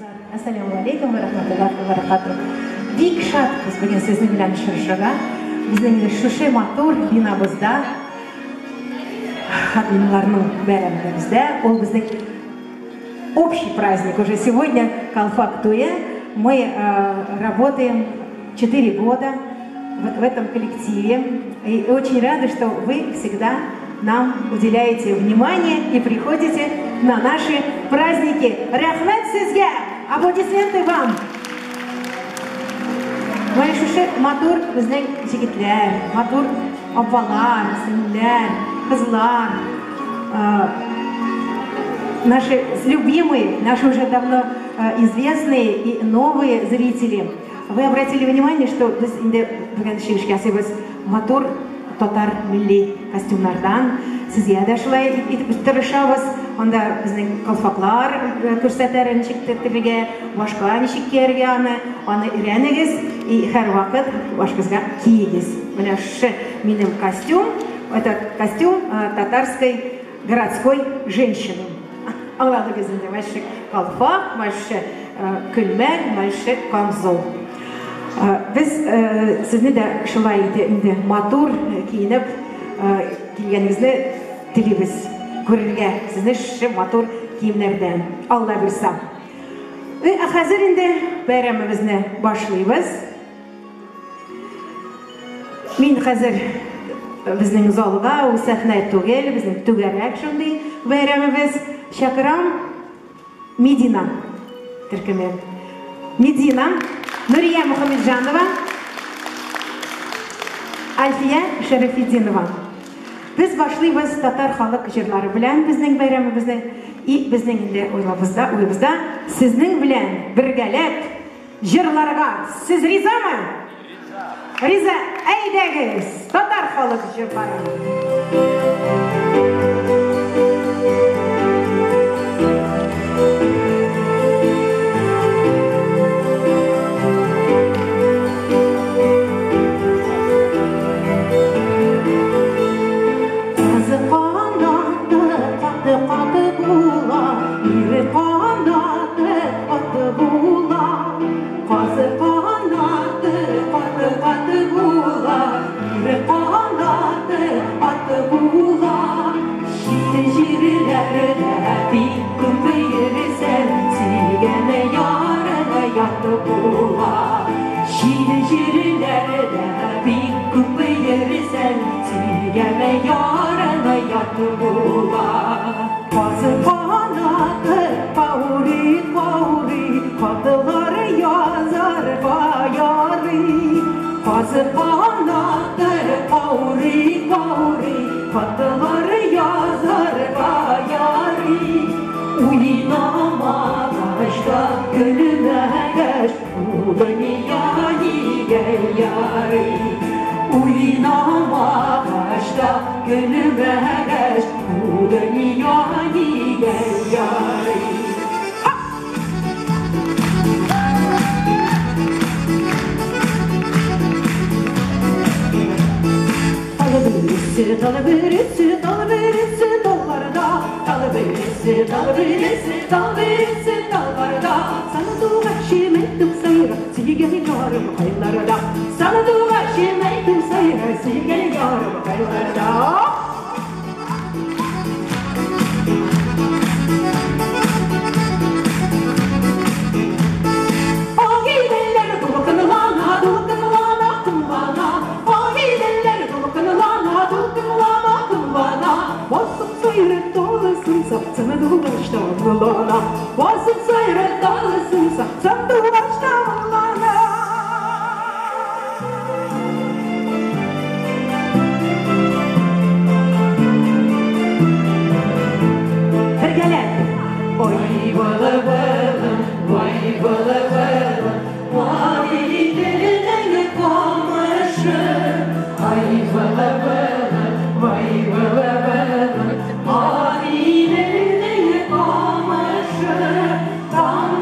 Assalamu alaikum wa rahmatullahi wa barakatuh. Бик шатбыз бүген сезнең белән очрашырга. Безнең шушы матур бинабызда, хатыннарның бәйрәмебездә, ул безнең общий праздник. Уже сегодня Калфак туе. Мы работаем 4 года в этом коллективе. И очень рады, что вы всегда нам уделяете внимание и приходите на наши праздники. Рахмет сезге! Аплодисменты вам! Мои шушы матур безнең җегетләр, матур апалар, сеңләр, кызлар, наши любимые, наши уже давно известные и новые зрители. Вы обратили внимание, что без инде бүген шешкәсебез матур татар милли костюмнардан сезгә дә шулай итеп тырышабыз. Анда безнең калфаклар күрсәтәр ничек тәртибегә, башка ничек кияргә аны өйрәнегез и һәр вакыт башкызга киегез. Менә шы минем костюм, это костюм татарской городской женщины. Аңладыгыз инде, мәшек калфак, мәшек күлмәк, мәшек камзол. Biz sizni de şulay indi matur kiyinip kiyingenizde dilimiz görürge sizni şu matur kiyimlerden Allah bilsem. Ve hazır indi bayramımızı başlayız. Min hazır bizning zalga, o sahne tugel, bizning tugarrak şunday bayramımız Şakram Medina Türkmen. Medina Nuriya Muhamedjanova, Alfiya Şerefidinova. Biz başlayız tatar халык җырлары белән безнең бәйрәмебезне и безнең инде уйыбызда сезнең белән бергәләп җырларга. Сез ризамы? Риза. Әйдәгез, татар халык җырлары.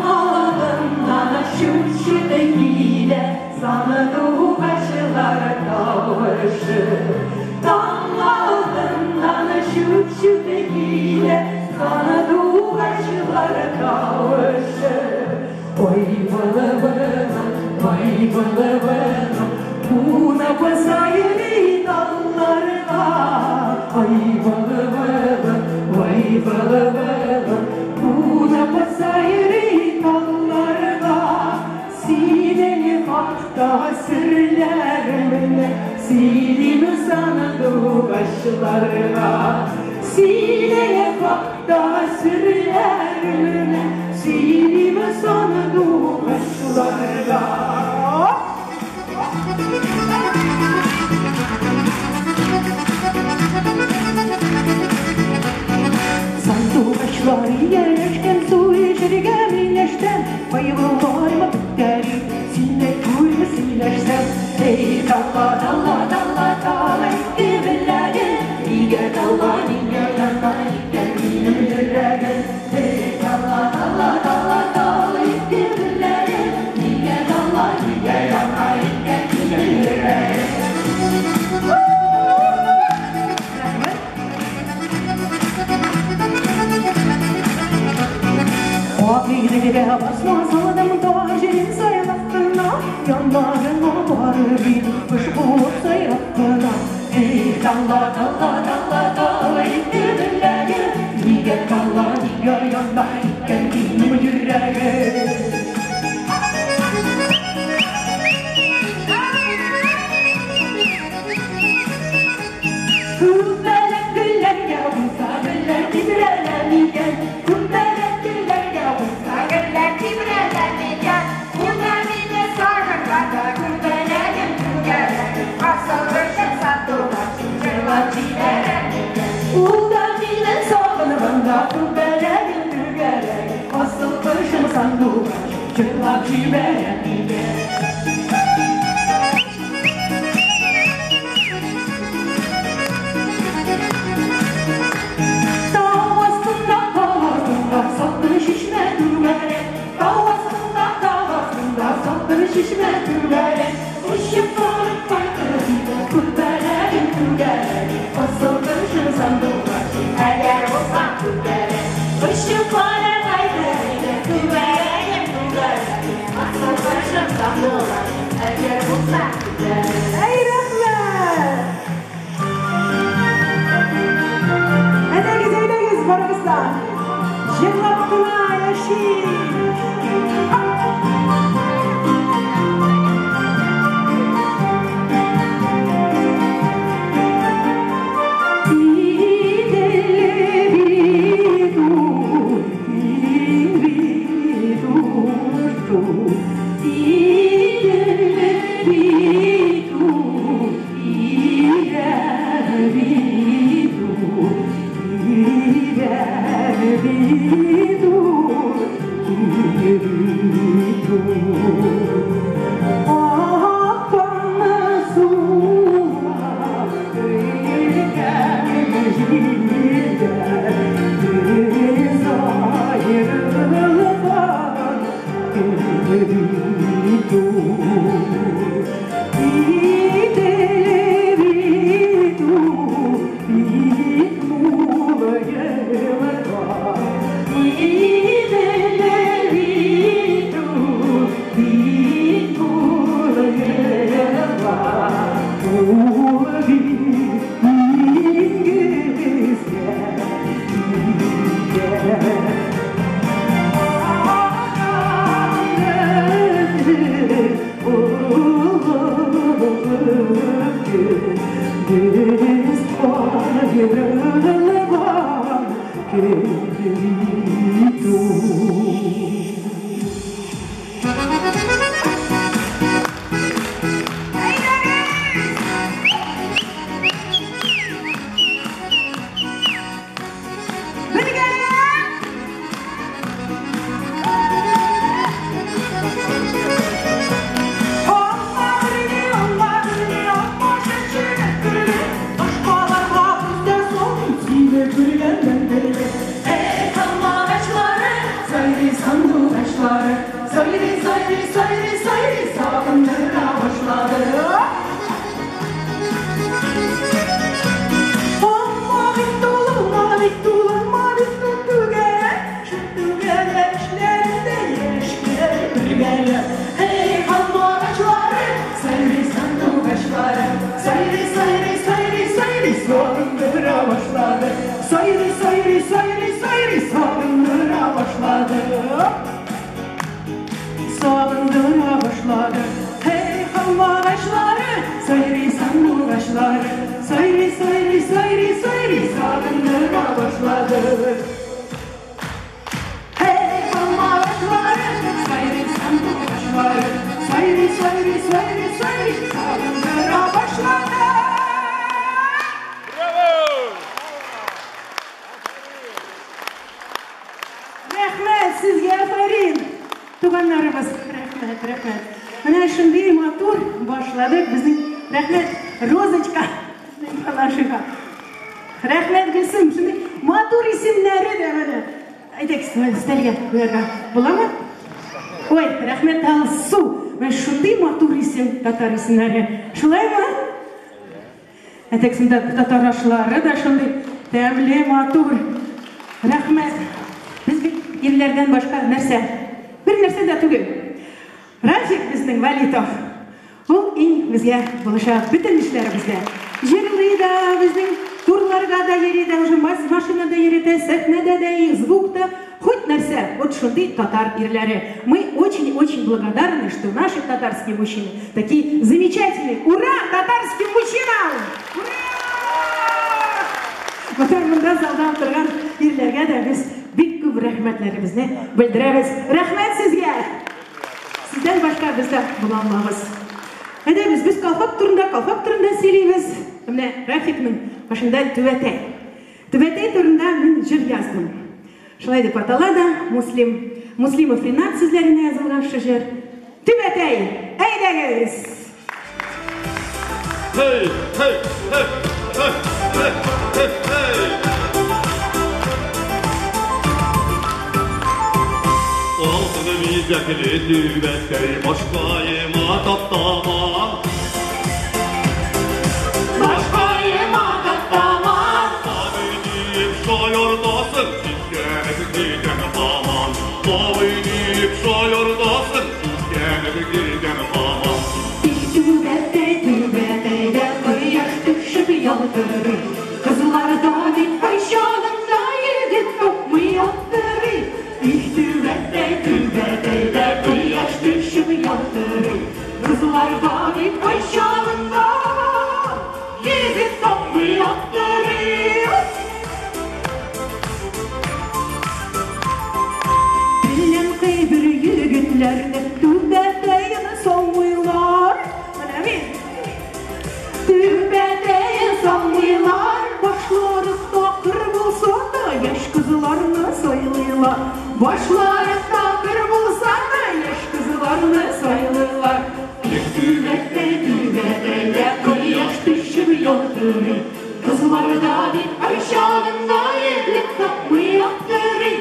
Come on. vılı vılı buna basayır dallarına. Ay vılı vılı, vay vılı vılı buna basayır dallarına. Sineni hakta sırlarını silimi sandı başlarına. Sineye hakta sırlarını silimi sandı başlarına. Sandu başları yerleşken su içerige birleşten bayılır mı bitleri sinne kuymu sileşten. Ey dalla dalla dalla dalla gibileri İge dalla niye dalla geldiğim yüreğe. Ey dalla dalla dalla dalla gibileri İge dalla niye dalla geldiğim yüreğe. Aklı'ya basma sağlam tacın sayılattığına yanlarına var bir kuş bulup sayılattığına. Ey dalla dalla dalla dalla gibileri İge dalla niye dalla geldiğim yüreğe. Kumbelek güller yavrusa güller titrelemigen. Kumbelek güller yavrusa güller titrelemigen. Kumbelini sarıklarda kumbelerim tügerim. Asıl başım sattılar çırlar çiğneremigen. Kumbelini sarıklarda kumbelerim tügerim. Asıl başım sattılar çırlar çiğneremigen. Şişme türbere, ışık fark farklarıyla kurbelerin türbere. Asıl başım sandılar, her yer olsan türbere. Işık fark farklarıyla kurbelerin türbere. Asıl başım sandılar, her yer olsan türbere. Ey rahmet! Edegiz Barabistan, Jillatına yaşayın. Hey, come başladı. Sayri sayri sayri sayri sağındıra başladı. Sağındıra başladı. Hey halma ağaçları, sayri sandık ağaçları. Sayri sayri sayri sayri sağındıra başladı. Hey halma ağaçları, sayri sandık ağaçları. Sayri sayri sayri sayri sağındıra başladı. Rahmet sizge aferin. Tuganlarımız, rahmet. Ana şimdi motor başladık. Bizim rahmet Rozочка. Rahmet Gülsüm. Şimdi motor isimleri de böyle. Aytek stəlge koyarga bulamı? Oy, rahmet Alsu. Ben şimdi motor isim Tatar isimleri. Şulay mı? Aytek şimdi Tataraşları da şimdi təbli motor. Rahmet. Biz yerlerden başka nerse, bir nerse de tügü. Rafik bizden Valitov. O in bizge buluşa bütün işlerimizde. Jirli da bizden turlarga da yeri de, уже машина da yeri de, sahnede de, звукта, хоть nerse. Вот шунды татар ирлери. Мы очень-очень благодарны, что наши татарские мужчины такие замечательные. Ура татарским мужчинам! Ура! Вот мында залдан тұрған ирлерге де біз бик көп рәхмәтләребезне белдерәбез. Рәхмәт сезгә! Сездән башка бездә була алмабыз. Әйдәбез, без колхоз турында сөйлибез. Менә Рафикның башында Түбәтәй. Түбәтәй турында мин җыр яздым. Шулай дип аталады, Муслимов Ринат сүзләренә язылган җыр. Түбәтәй, әйдәгез! Hey, hey, hey, hey, hey, hey, hey. Altını vizekli Түбәтәй başkayıma tatlama. Başkayıma tatlama. Abinip şayordasın, çizgenip giden aman. Abinip şayordasın, çizgenip giden aman. Түбәтәйдә кояш төшеп ялтырый. Кызларда бит кайчагында егет тапмый яктырый. Түбәтәйдә кояш төшеп ялтырый. Кызларда бит кайчагында егет тапмый яктырый. Белән кайбер егетләрне Түбәтәйне саумыйлар. Түбәтәйне саумыйлар. Башлары такыр булса да яшь кызларны сайлыйлар. Башлары такыр булса да яшь кызларны сайлыйлар. Түбәтәйдә кояш төшеп ялтырый. Кызларда бит кайчагында егет тапмый яктырый.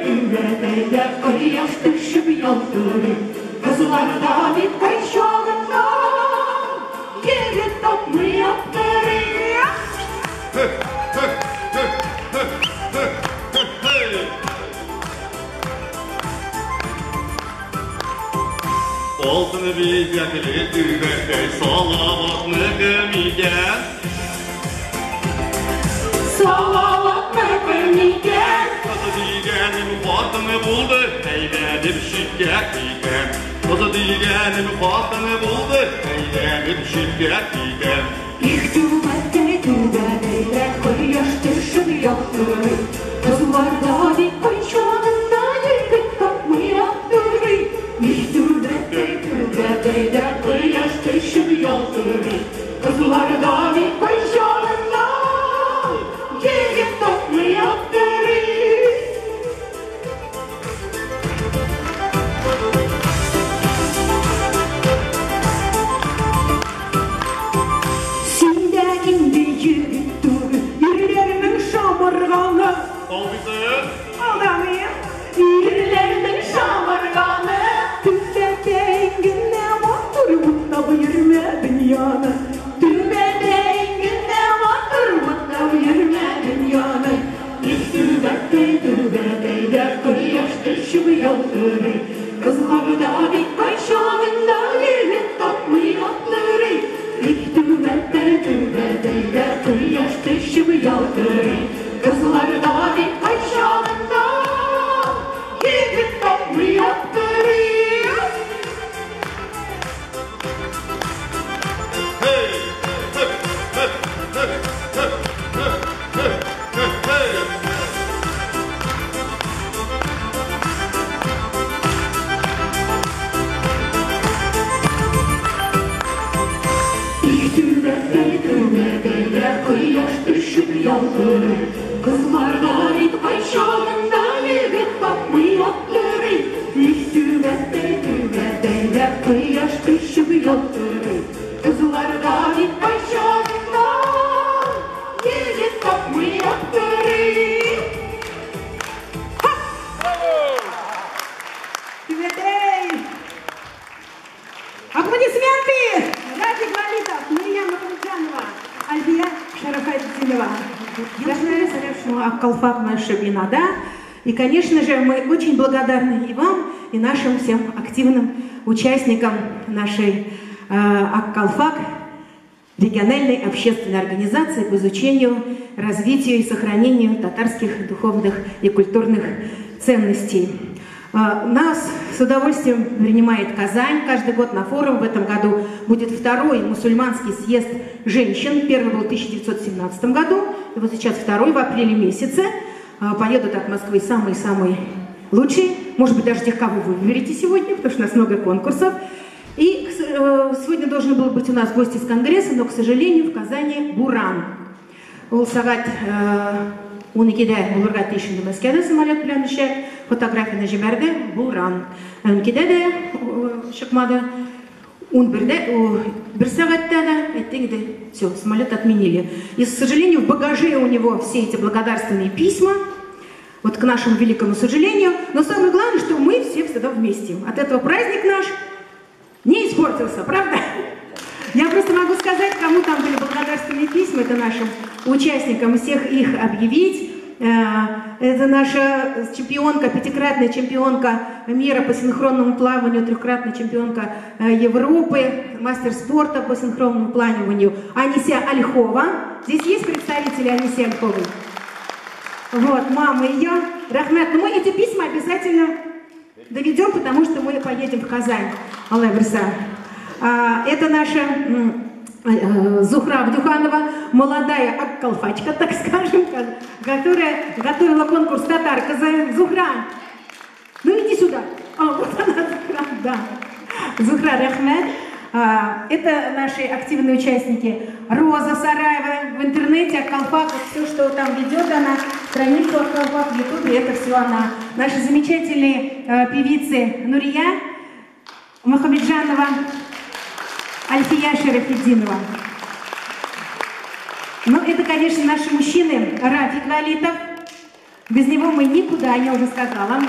Түбәтәйдә кояш төшеп ялтырый. Кызларда бит кайчагында егет тапмый яктырый. Altını vizekli Түбәтәй salavatını gömügen. Salavatını gömügen. Kızı digenim fatını buldu, eylenip şirket diken. Kızı digenim fatını buldu, eylenip şirket diken. Түбәтәйдә koyaş төшеп ялтырый. Кызларда бит кайчагында егет тапмый яктырый. Түбәтәйдә кояш төшеп ялтырый. Кызларда бит кайчагында егет тапмый яктырый. Синдә инде егет түгел, ирләрнең шамырганы. Алдамыйм. Ирләрнең шамырганы. Түбәтәй генә матур бутлап йөрмә дөньяны. Түбәтәй генә матур бутлап йөрмә дөньяны. Түбәтәйдә кояш төшеп ялтырый. Кызларда бит кайчагында егет тапмый яктырый. Түбәтәйдә кояш yolları, kızlar davet aşağında, yigit topluyordur. Kıyaş düşüp yolları, kızlar davet aşağında, yigit topluyordur. Üstüme kıyaş düşüp yolları, kızlar davet aşağında, yigit topluyordur. Аплодисменты! Рафик Валитов, Мария Махамеджанова, Альбия Шарафатдинова. Аккалфак наша Бинада. И, конечно же, мы очень благодарны и вам, и нашим всем активным участникам нашей Аккалфак, региональной общественной организации по изучению, развитию и сохранению татарских духовных и культурных ценностей. Нас с удовольствием принимает Казань каждый год на форум. В этом году будет второй мусульманский съезд женщин. Первый был в 1917 году, и вот сейчас второй в апреле месяце. Поедут от Москвы самые-самые лучшие, может быть, даже тех, кого вы выберете сегодня, потому что у нас много конкурсов. И сегодня должен был быть у нас гость из Конгресса, но, к сожалению, в Казани буран. Уникиде улурга тишинде Москвада самолет белән оча, фотографияны җибәрде, буран. Уникиде дә чыкмады. 11-дә, 1 сәгатьтә дә, әйтегеде, все, самолет отменили. И, к сожалению, в багаже у него все эти благодарственные письма, вот к нашему великому сожалению. Но самое главное, что мы все всегда вместе. От этого праздник наш не испортился, правда? Я просто могу сказать, кому там были благодарственные письма, это нашим участникам, всех их объявить. Это наша чемпионка, пятикратная чемпионка мира по синхронному плаванию, трехкратная чемпионка Европы, мастер спорта по синхронному плаванию Анися Ольхова. Здесь есть представители Аниси Ольховой? Вот, мама ее. Рахмет, но мы эти письма обязательно доведем, потому что мы поедем в Казань. Аллах Берса. Это наша Зухра Абдюханова, молодая аккалфачка, так скажем, которая готовила конкурс «Татар-Казань». Зухра, ну иди сюда. Вот она, Зухра, да. Зухра Рахмет. Это наши активные участники. Роза Сараева в интернете, Аккалфак, все, что там ведет она, страницу Аккалфак в Ютубе, это все она. Наши замечательные певицы Нурия Махамеджанова, Альфия Шарафетдинова. Ну, это, конечно, наши мужчины. Рафик Валитов. Без него мы никуда, я уже сказала.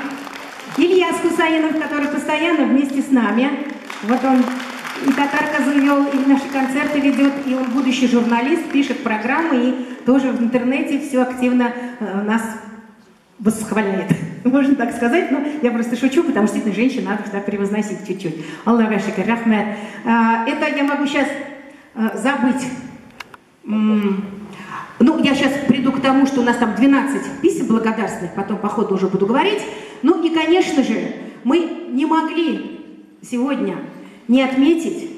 Илья Скусаинов, который постоянно вместе с нами. Вот он и Татар-Казу вел, и наши концерты ведет, и он будущий журналист, пишет программы, и тоже в интернете все активно нас восхваляет. Можно так сказать, но я просто шучу, потому что действительно женщин надо всегда превозносить чуть-чуть. Аллах вашика рахмет. Это я могу сейчас забыть. Ну, я сейчас приду к тому, что у нас там 12 писем благодарственных, потом по ходу уже буду говорить. Ну и, конечно же, мы не могли сегодня не отметить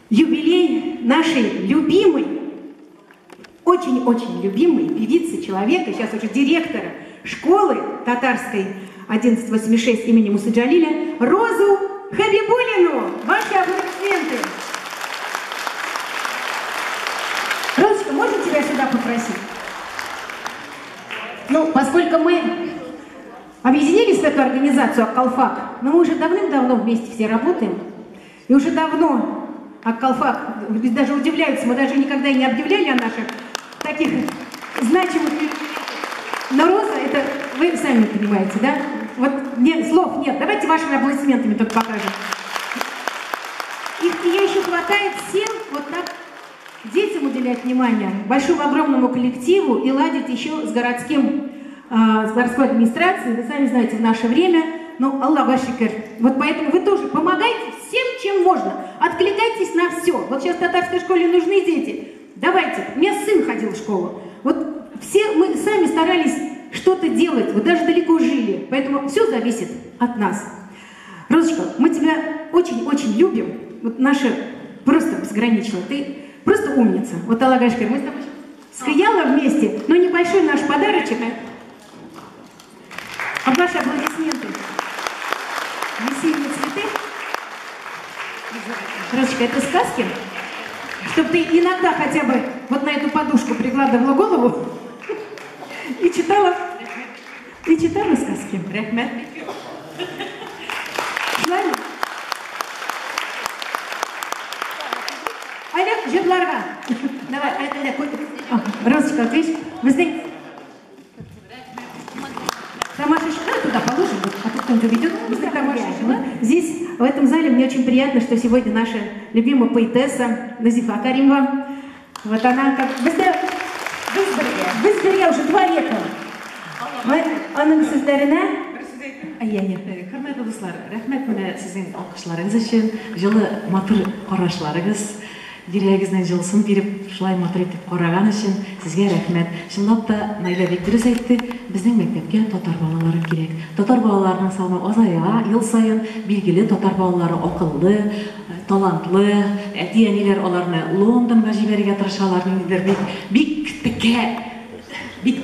юбилей нашей любимой, очень-очень любимой певицы, человека, сейчас уже директора школы татарской 1186 имени Мусы Джалиля, Розу Хабибуллину. Ваши аплодисменты. Розочка, можно тебя сюда попросить? Ну, поскольку мы объединились в эту организацию Аккалфак, но мы уже давным-давно вместе все работаем, и уже давно Аккалфак, даже удивляются, мы даже никогда не объявляли о наших таких значимых. Но Роза, это вы сами понимаете, да? Вот нет, слов нет. Давайте вашими аплодисментами только покажем. Их я еще хватает всем вот так детям уделять внимание, большому огромному коллективу и ладить еще с городской администрацией. Вы сами знаете, в наше время, ну, Аллах вашикер. Вот поэтому вы тоже помогайте всем, чем можно. Откликайтесь на все. Вот сейчас в татарской школе нужны дети. Давайте. У меня сын ходил в школу. Вот все мы сами старались что-то делать, вот даже далеко жили, поэтому все зависит от нас. Розочка, мы тебя очень-очень любим, вот наша просто безгранично, ты просто умница. Вот Алагашка, мы с тобой скрияла вместе, но небольшой наш подарочек. А ваши аплодисменты. Весенние цветы. Розочка, это сказки? Чтобы ты иногда хотя бы вот на эту подушку прикладывала голову и читала сказки. Рахмет. Правильно? Аля, жебларга. Давай, Розочка, видишь, вы знаете, Тамашечка, туда положим, а тут кто-нибудь уведет. Здесь, в этом зале, мне очень приятно, что сегодня наша любимая поэтесса Назифа Каримова, вот она как... Бізберге уже 2 века. Оның сөздеріне... Құрметті достар, рахмет мені сіздің алқышларыңыз үшін, жылы матыр қарашларыңыз, жүрегіңізден жылысын беріп, шылай матыр етіп қараған үшін сізге рахмет. Шындап та Найла бек дұрыс айтты, біздің мектепке татар балалары керек. Татар балаларының саны азая, ел сайын белгілі татар балалары ақыллы, талантлы, әти-әнилер оларны Лондонға жіберуге тырышалар, бик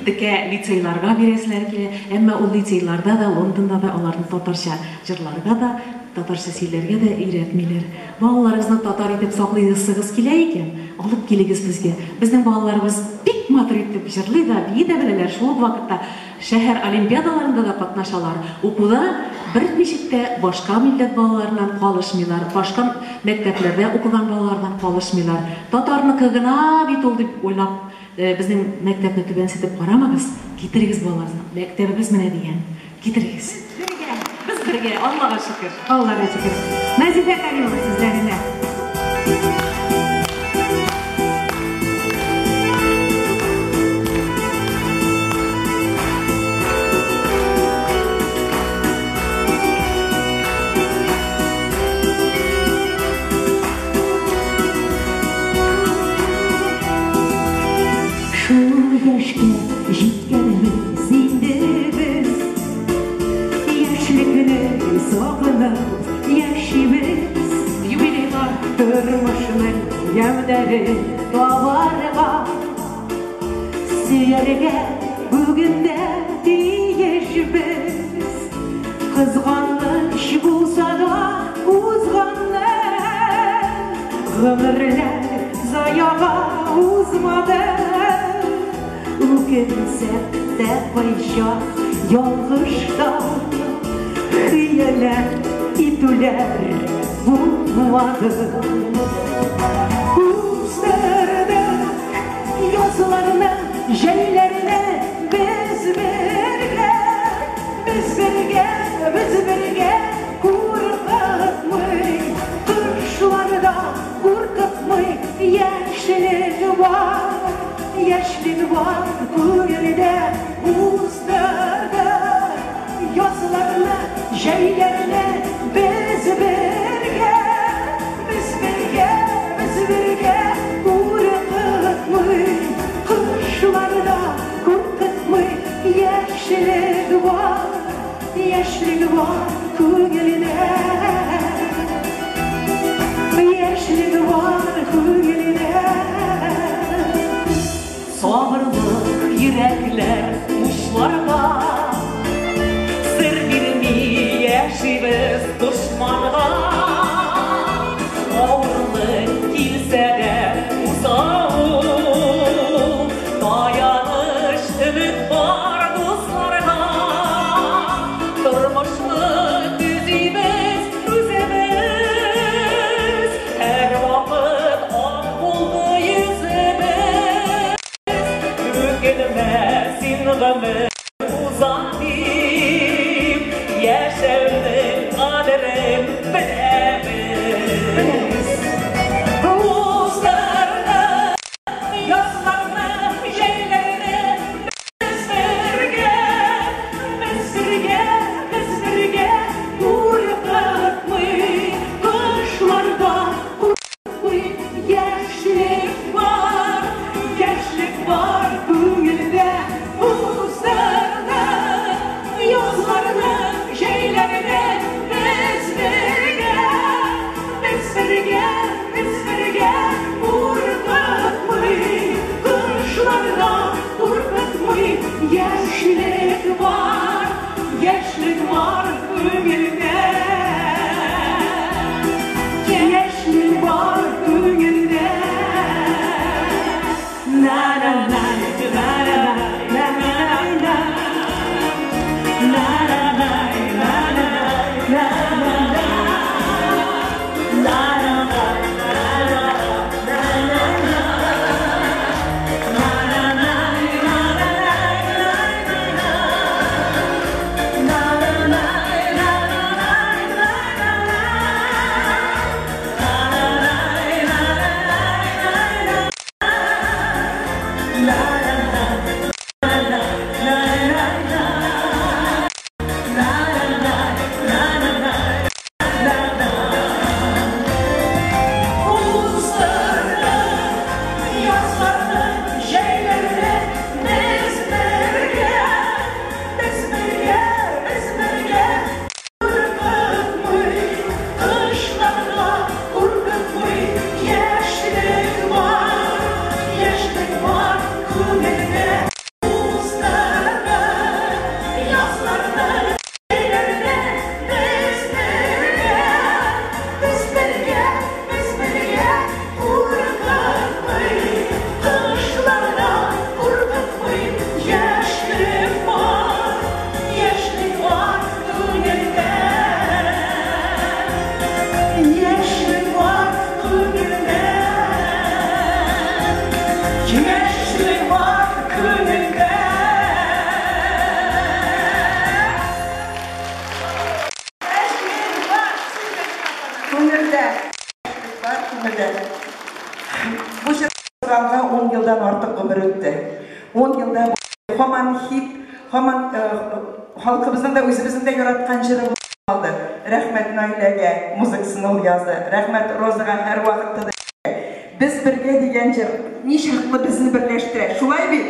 тіке лицейларға бересілер келе, әмма ол лицейларда да, Лондонда да олардың татарша жырларға да, татарша сөйлерге де үйретмейлер. Балаларыңызны татар етіп сақлайсыңыз келе екен, алып келіңіз бізге. Біздің балаларымыз бик матыр етіп жырлый да, бии де білелер. Шул вакытта шәһәр олимпиадаларында да катнашалар. Укуда бер мичектә башка милләт балаларынан калышмыйлар, башка мәктәпләрдә укыган балалардан калышмыйлар. Татарныкы гына бит ул дип уйлап, безнең мәктәпне түбәнсетеп карамагыз, китерегез балаларны. Мәктәбебез менә дигән. Китерегез. Без бергә, Аллага шөкер. Аллага шөкер. Назифа Каримова сезләренә. Yaşka җиткәнбез инде без, яшьлекне сагынып яшибез. Юбилейлар Тормышның ямьләре табарга, сөяргә бүгендә тиешбез. Кызганыч булса да узганнар, гомерләр заяга узмады. Үкенсәк тә кайчак ялгышта, хыянәт итүләр булмады. Үстердек язларны, җәйләрне без бергә, куркытмый, кышларда куркытмый, яшьлек бар күңелдә. Үстердек язларны, җәйләрне без бергә, куркытмый, кышларда куркытмый, яшьлек бар күңелдә, яшьлек бар күңелдә. Сабырлык йөрәкләр учларга, сер бирми яшибез дошманга. Авырлык килсә дә узау, таяныч өмет бар дусларга. Тормышны түзибез үзебез, һәр вакыт ак булды йөзебез. Үкенмәсен гомер узан дип, яшәүнең кадерен белә. Gençlik var gününde. Gününde. Var gününde. Bu şarkılarga 10 yıldan artık ömür öttü. 10 yılda hemen hit, hemen halkımızın da özümüzün de yaratkan jiri aldı. Rahmet Naile'ge müziksini yazdı. Rahmet Roza'ga her vakitte de. Biz birge degan jir nişaqlı bizni birleştirer. Şulay bil.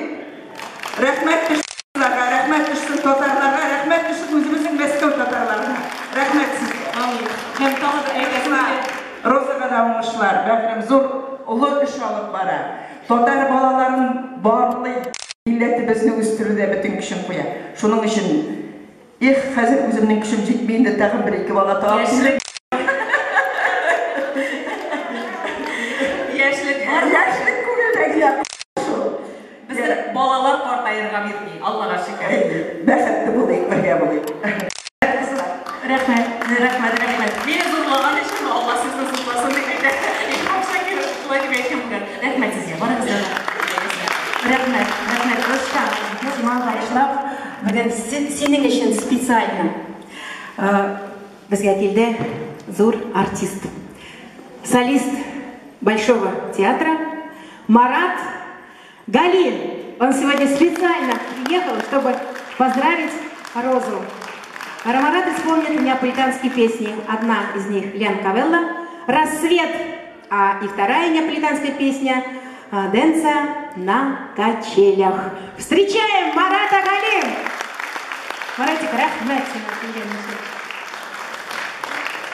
Rahmet düşsünlarga, rahmet düşsün tatarlarga, rahmet düşsün özümüzün Moskva tatarlarga. Rahmet sizge. Hem tağda aytasizlar. Roza'ga da oңышlar, бәгірім зор ұлы үш алып бара. Татар балаларын барлы милләті бізді өстіруде бүтін күшін қоя. Шының үшін, қазір өзімнің күшім жетмейінді тағын бір-екі бала тауып. Яшілік бар. Яшілік көбелек я. Бізді балалар қартайырға бермей, Аллаға шүкір. Бәхетті болайық, бірге болайық. Рахмет. Мені зорлаған үшін Алла сізді сұрласын демекті. Шакир, бұлай деп айтқан бұған. Рахмет сізге, барыңыздар. Рахмет, Рустам, маған башлап, бүгін сенің үшін специально бізге келді зор артист, солист Большого театра Марат Галин. Он сегодня специально приехал, чтобы поздравить Розу. Марат исполнит неаполитанские песни. Одна из них Лен Кавелла «Рассвет», и вторая неаполитанская песня «Денса на качелях». Встречаем Марата Галин! Маратик, рахмет.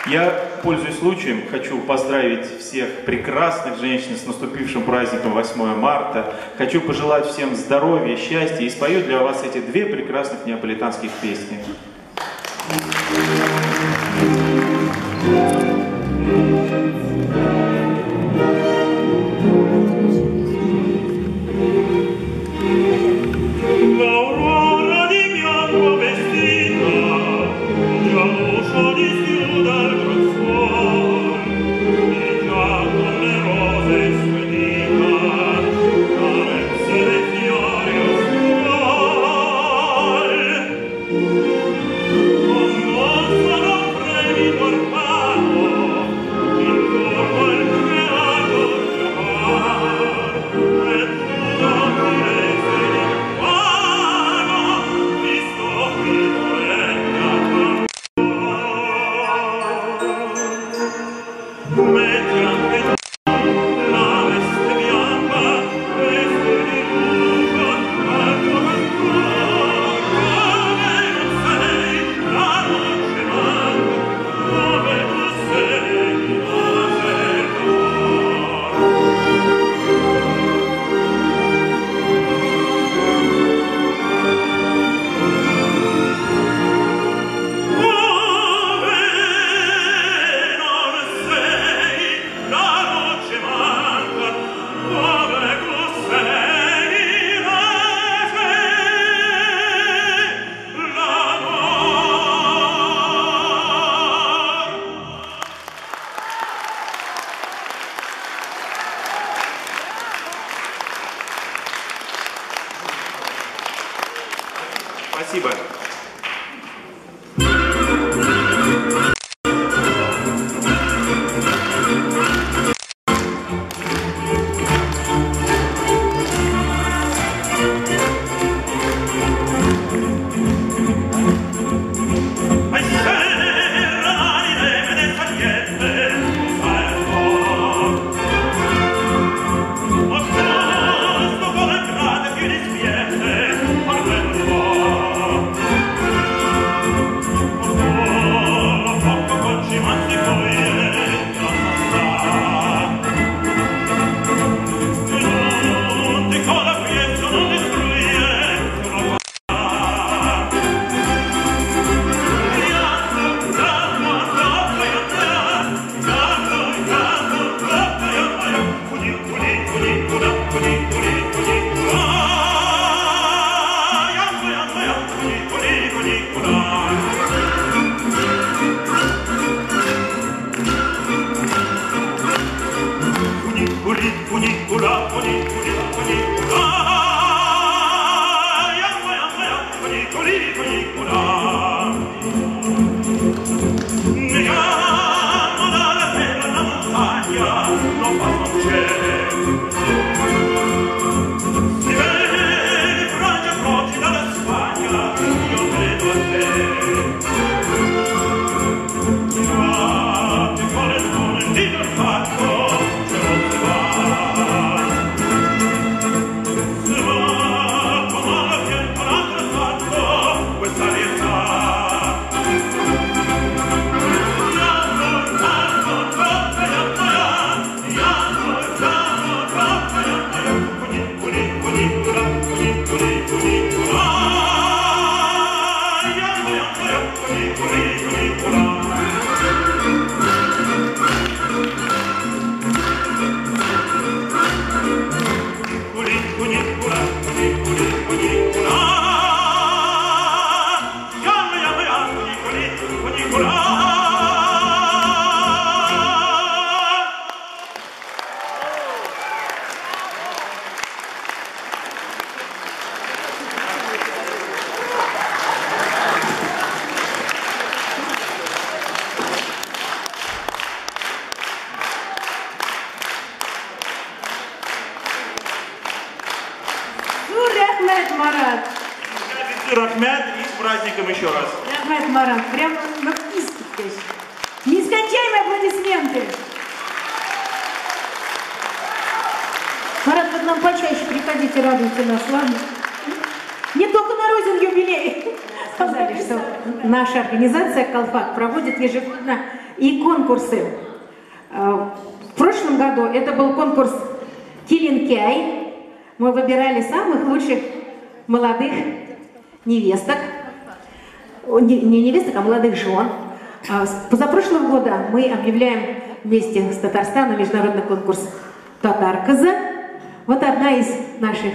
Я, пользуясь случаем, хочу поздравить всех прекрасных женщин с наступившим праздником 8 марта. Хочу пожелать всем здоровья, счастья и спою для вас эти две прекрасных неаполитанских песни. L'aurora di bianco vestita, già l'uscio di schiuda il grossuor, e già con le rose in sue dita, carezze dei fiori oscuri. Commosso non fremito al pago, intorno al creato giocare, e tu non ti resti di pago, visto qui dolente a metti anche tu la veste bianca, veste di luce al tuo come non sei, la luce manca, come tu sei, dove sei tu. Спасибо. Come entrate più dispierte, parlendo un po'. Рахмет, Марат. Рахмет и с праздником еще раз. Рахмет, Марат. Прям на писке. Нескончаемые аплодисменты. Марат, вот нам почаще приходите, радуйте нас, ладно? Не только на Розин юбилей. Сказали, что наша организация «Колфак» проводит ежегодно и конкурсы. В прошлом году это был конкурс «Килинкяй». Мы выбирали самых лучших молодых невесток. Не невесток, а молодых жен. С позапрошлого года мы объявляем вместе с Татарстаном международный конкурс «Татар Кызы». Вот одна из наших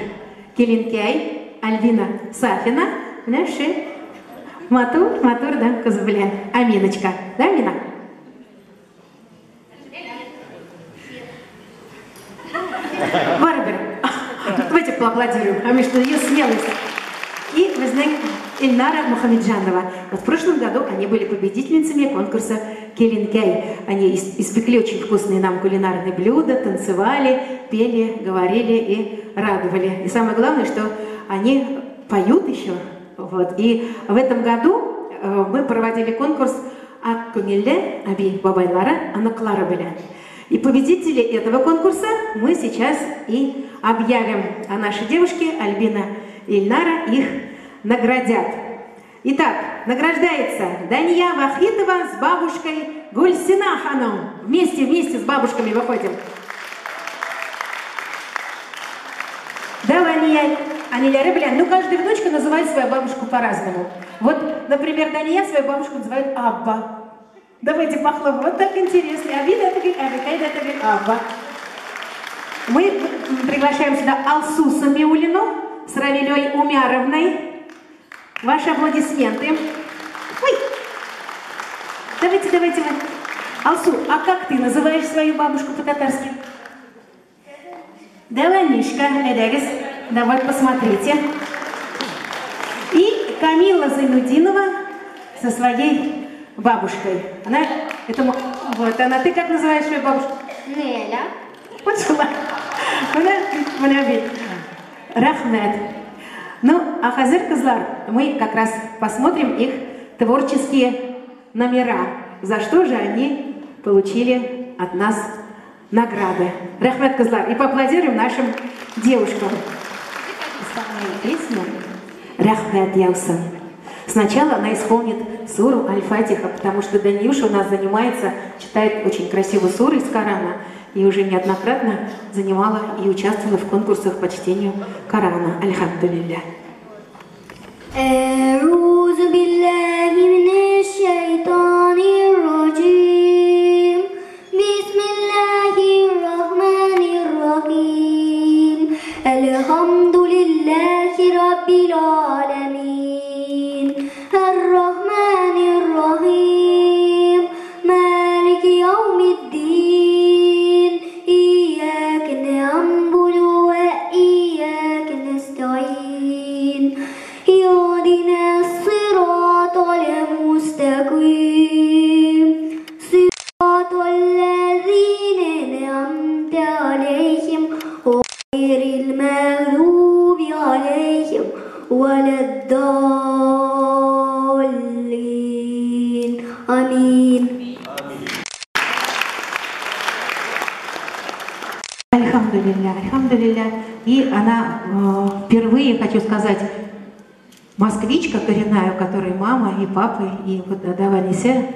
«Килинкяй», Альбина Сафина, наши матур, да, кызы, Аминочка. Да, Амина? Барбер. Давайте поаплодируем. А мы что, ее смелость. И, вы знаете, Ильнара Мухамеджанова. Вот в прошлом году они были победительницами конкурса «Килинкяй». Они испекли очень вкусные нам кулинарные блюда, танцевали, пели, говорили и радовали. И самое главное, что они поют еще. Вот. И в этом году мы проводили конкурс «Ак-Кунгелле Аби Бабайлара Анаклара Беля». И победители этого конкурса мы сейчас и объявим. А наши девушки, Альбина и Ильнара, их наградят. Итак, награждается Дания Вахитова с бабушкой Гульсина Ханом. Вместе с бабушками выходим. Да, Аниляры, ну каждая внучка называет свою бабушку по-разному. Вот, например, Дания свою бабушку называет Абба. Давайте похлопаем. Вот так интересно. Абида это говорит Аби, Кайда это говорит Абба. Мы приглашаем сюда Алсу Самиулину с Равилей Умяровной. Ваши аплодисменты. Ой! Давайте. Алсу, а как ты называешь свою бабушку по-татарски? Даванишка, Эдегис. Давай посмотрите. И Камила Зайнудинова со своей бабушкой. Она, ты как называешь свою бабушку? Неля. Рахмет. Ну, а хазыр кызлар, мы как раз посмотрим их творческие номера, за что же они получили от нас награды. Рахмет кызлар. И поаплодируем нашим девушкам. Основная песня Рахмет Яусан. Сначала она исполнит суру Аль-Фатиха, потому что Даниюша у нас занимается, читает очень красивую суру из Корана. И уже неоднократно занимала и участвовала в конкурсах по чтению Корана. Альхамдулилля. أعوذ بالله من الشيطان الرجيم بسم الله الرحمن الرحيم الحمد لله رب العالمين الرحمن الرحيم مالك يوم الدين إياك نعبد وإياك نستعين اهدنا الصراط المستقيم صراط الذين أنعمت عليهم غير المغضوب عليهم ولا الضالين آمين. Альхамдулилля. И она впервые, хочу сказать, москвичка коренная, у которой мама и папа, и вот Даванисе,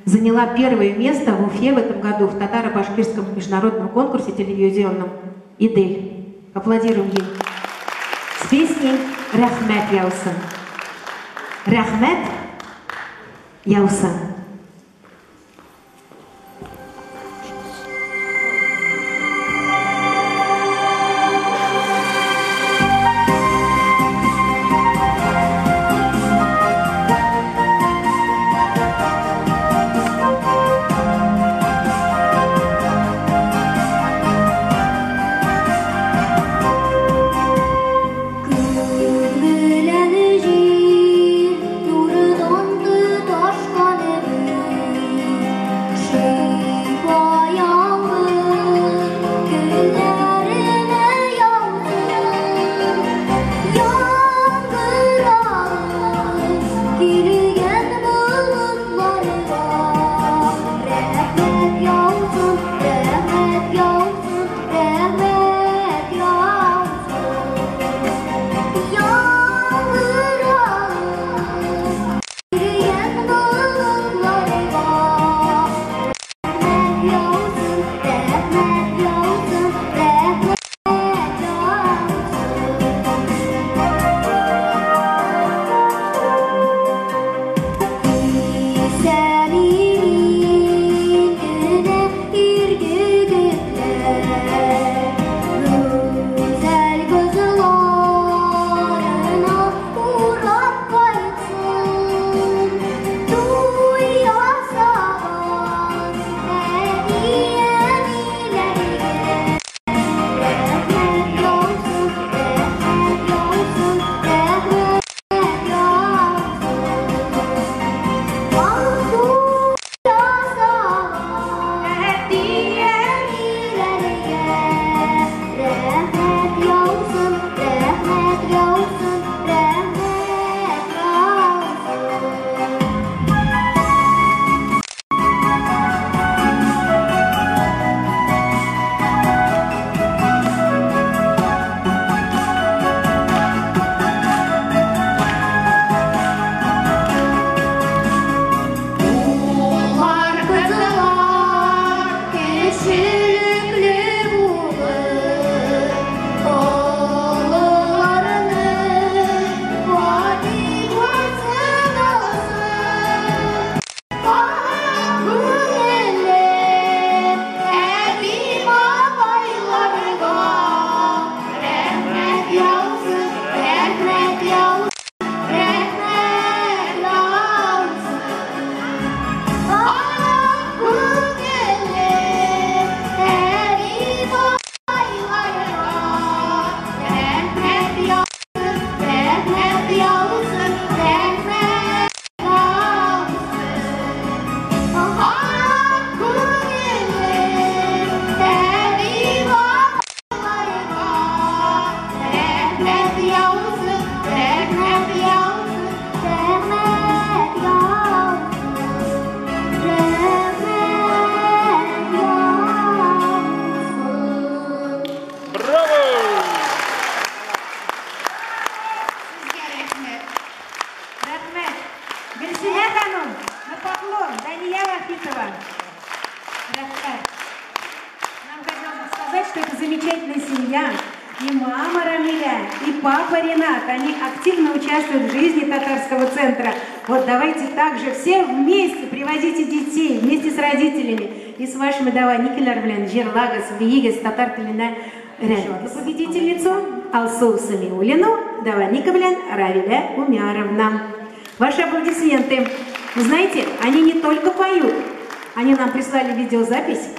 заняла первое место в Уфе в этом году в татаро-башкирском международном конкурсе телевизионном «Идель». Аплодируем ей. С песней «Рахмет Яусан». Рахмет Яусан. Күңелән җир, нурдан ташканы друзья. И мама Рамиля, и папа Ренат, они активно участвуют в жизни татарского центра. Вот давайте также все вместе приводите детей, вместе с родителями. И с вашими даваникелер, жирлагас, виигас, татар телена рядом. Победительницу Алсу Самиулину, даваника, Равиля Умяровна. Ваши аплодисменты. Вы знаете, они не только поют, они нам прислали видеозапись,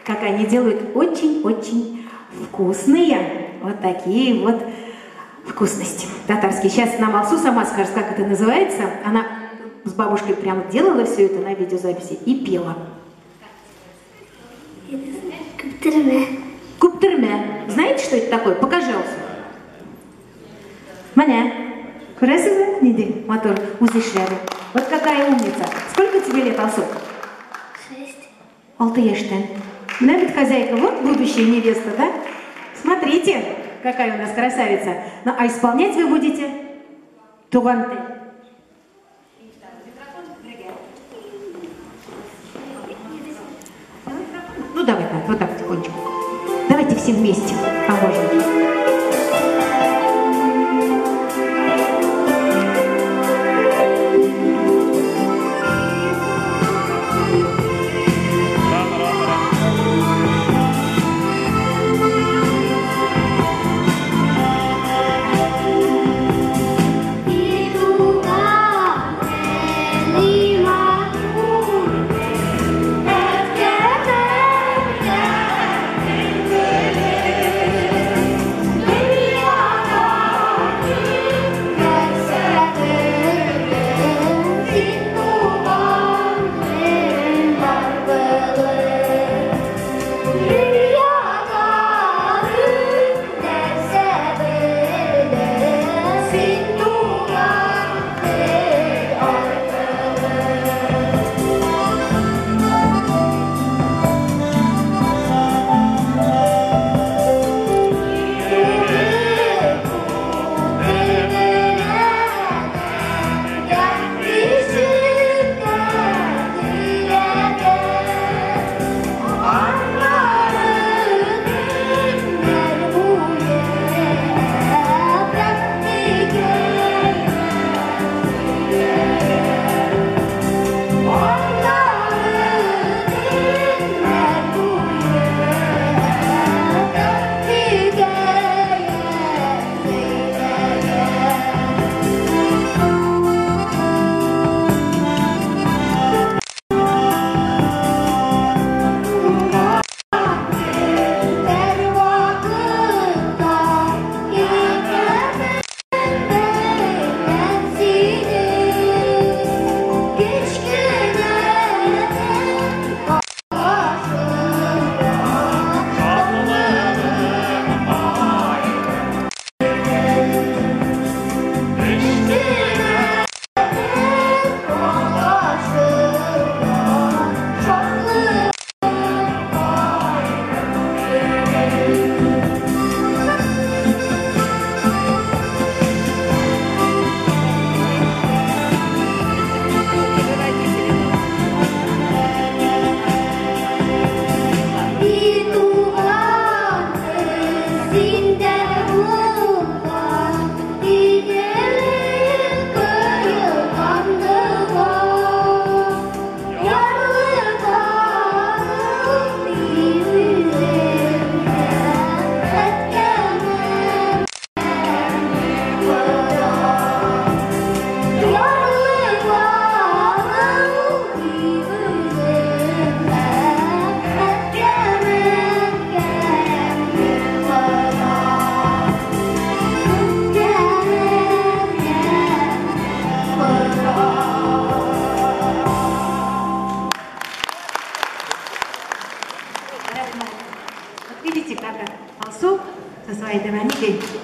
как они делают очень-очень вкусные вот такие вот вкусности татарские. Сейчас нам Алсу сама скажет, как это называется. Она с бабушкой прямо делала все это на видеозаписи и пела. Куптырме. Куптырме. Знаете, что это такое? Покажи, Алсу. Маня. Красиво? Ниди, мотор, узишляды. Вот какая умница. Сколько тебе лет, Алсу? 6. Алтыештен. Набит хозяйка, вот будущая невеста, да? Смотрите, какая у нас красавица. Ну, а исполнять вы будете туганты. Ну, давай так, вот так тихонечко. Давайте все вместе поможем.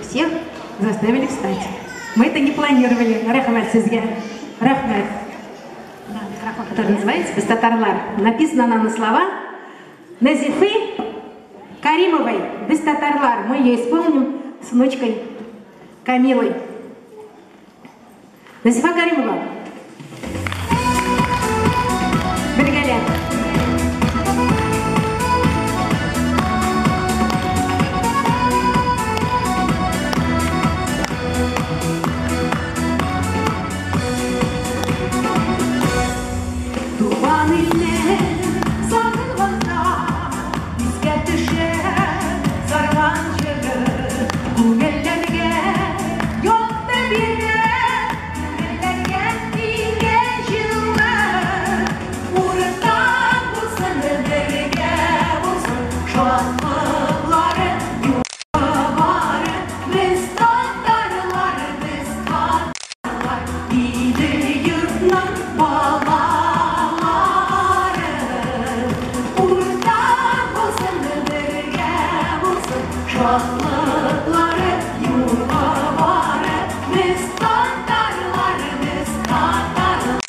Всех заставили встать. Мы это не планировали. Рахмат сизге. Рахмат. Который называется «Бестатарлар». Написано она на слова Назифы Каримовой. «Бестатарлар». Мы ее исполним с внучкой Камилой. Назифа Каримова. Бригадя. Sağlıkları yuvaları biz tatarlarımız tatarlar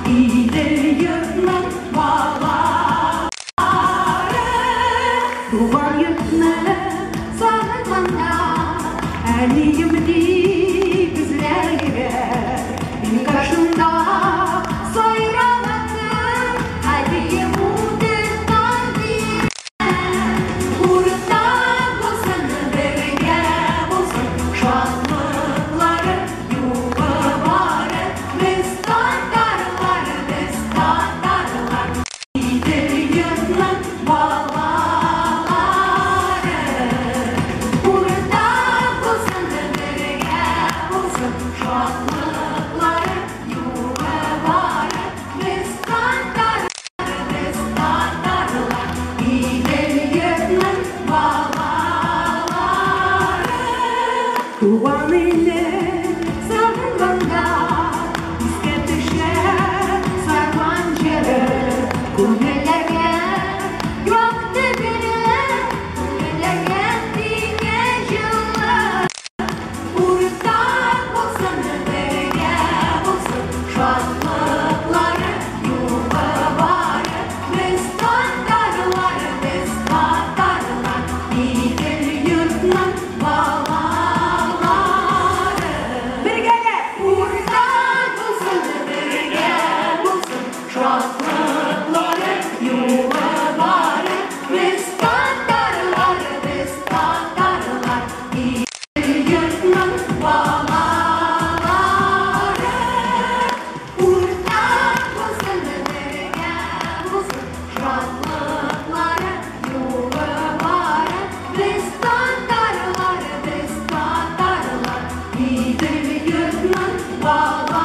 İyidir yurtmun bağları Duvar yurtları sağlıklanlar Eliyimli güzelleri Benim karşımda sayralatır Eliyim uğdurdan bir Buradan bulsun birge bulsun Şanlıkları yuvaları Biz tatarlar İyidir yurtmun bağları Buradan bulsun birge bulsun Şanlıkları yuvaları Biz tatarlar İyidir yurtmun bağları Tuğan ile sarılanda İske düşer sarmancılı Kulelerge yoktu biri Kulelerge dine yıllar Buradan bulsun birge bulsun Şanlıkları yuvaları Biz tatarlar İyidir yurtmun bağları Birgeler buradan bulsun birge bulsun Şanlıkları yuvaları Biz tatarlar İyidir yurtmun bağları Buradan bulsun birge bulsun Şanlıkları yuvaları Biz tatarlar İyidir yurtmun bağları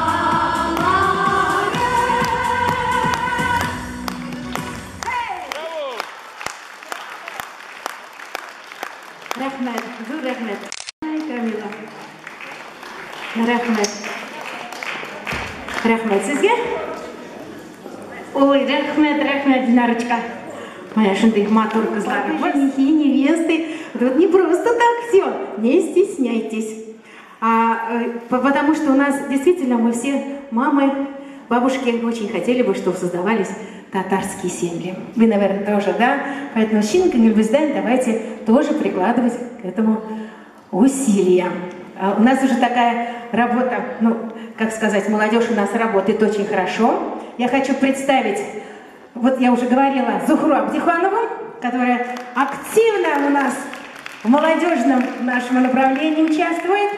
Рахмет, зур рахмет. Ай, Камила. Рахмет. Рахмет сізге? Ой, рахмет, Динарочка. Моя шындай матур кызлары. Женихи, невесты. Вот не просто так все. Не стесняйтесь. Потому что у нас действительно мы все мамы, бабушки очень хотели бы, чтобы создавались татарские семьи. Вы, наверное, тоже, да? Поэтому давайте тоже прикладывать к этому усилия. У нас уже такая работа, ну, как сказать, молодежь у нас работает очень хорошо. Я хочу представить, вот я уже говорила, Зухру Абдиханову, которая активно у нас в молодежном нашем направлении участвует,